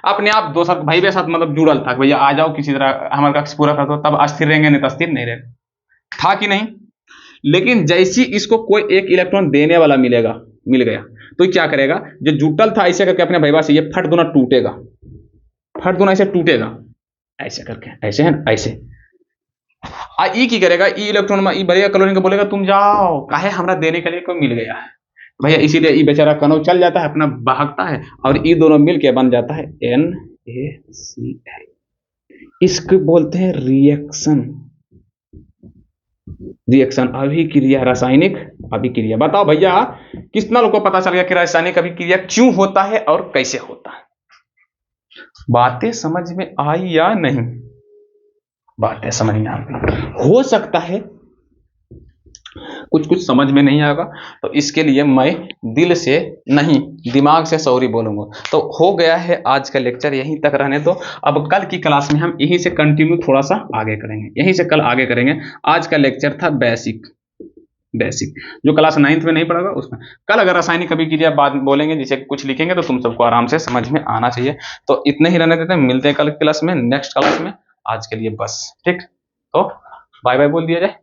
अपने आप दोस्त भाई के साथ मतलब जुड़ल था, भैया आ जाओ किसी तरह हमारा कक्ष पूरा कर दो, तब अस्थिर रहेंगे, नहीं तो अस्थिर नहीं रहेंगे, था कि नहीं। लेकिन जैसी इसको कोई एक इलेक्ट्रॉन देने वाला मिल गया, तो क्या करेगा, जो जुटल था ऐसे करके अपने भैया से ये फट दोना टूटेगा, फट दोना ऐसे टूटेगा, ऐसे करके, ऐसे है ना, ऐसे। ई की करेगा, ई इलेक्ट्रॉन में ई बढ़ेगा, क्लोरीन को बोलेगा तुम जाओ, काहे हमरा देने के लिए कोई मिल गया है भैया, इसीलिए ई बेचारा कनो चल जाता है, अपना भागता है, और ई दोनों मिलके बन जाता है NaCl। इसको बोलते हैं रिएक्शन। रिएक्शन अभिक्रिया, रासायनिक अभिक्रिया। बताओ भैया कितना लोग को पता चल गया कि रासायनिक अभिक्रिया क्यों होता है और कैसे होता है? बातें समझ में आई या नहीं? बातें समझ में आ गई। हो सकता है कुछ कुछ समझ में नहीं आएगा, तो इसके लिए मैं दिल से नहीं दिमाग से सॉरी बोलूंगा। तो हो गया है आज का लेक्चर, यहीं तक रहने दो। अब कल की क्लास में हम यहीं से कंटिन्यू थोड़ा सा आगे करेंगे, यहीं से कल आगे करेंगे। आज का लेक्चर था बेसिक, जो क्लास 9th में नहीं पढ़ेगा उसमें। कल अगर रासायनिक अभिक्रिया बाद बोलेंगे, जिसे कुछ लिखेंगे तो तुम सबको आराम से समझ में आना चाहिए। तो इतने ही रहने देते हैं, मिलते हैं कल क्लास में, नेक्स्ट क्लास में। आज के लिए बस, ठीक। तो बाय बाय बोल दिया जाए।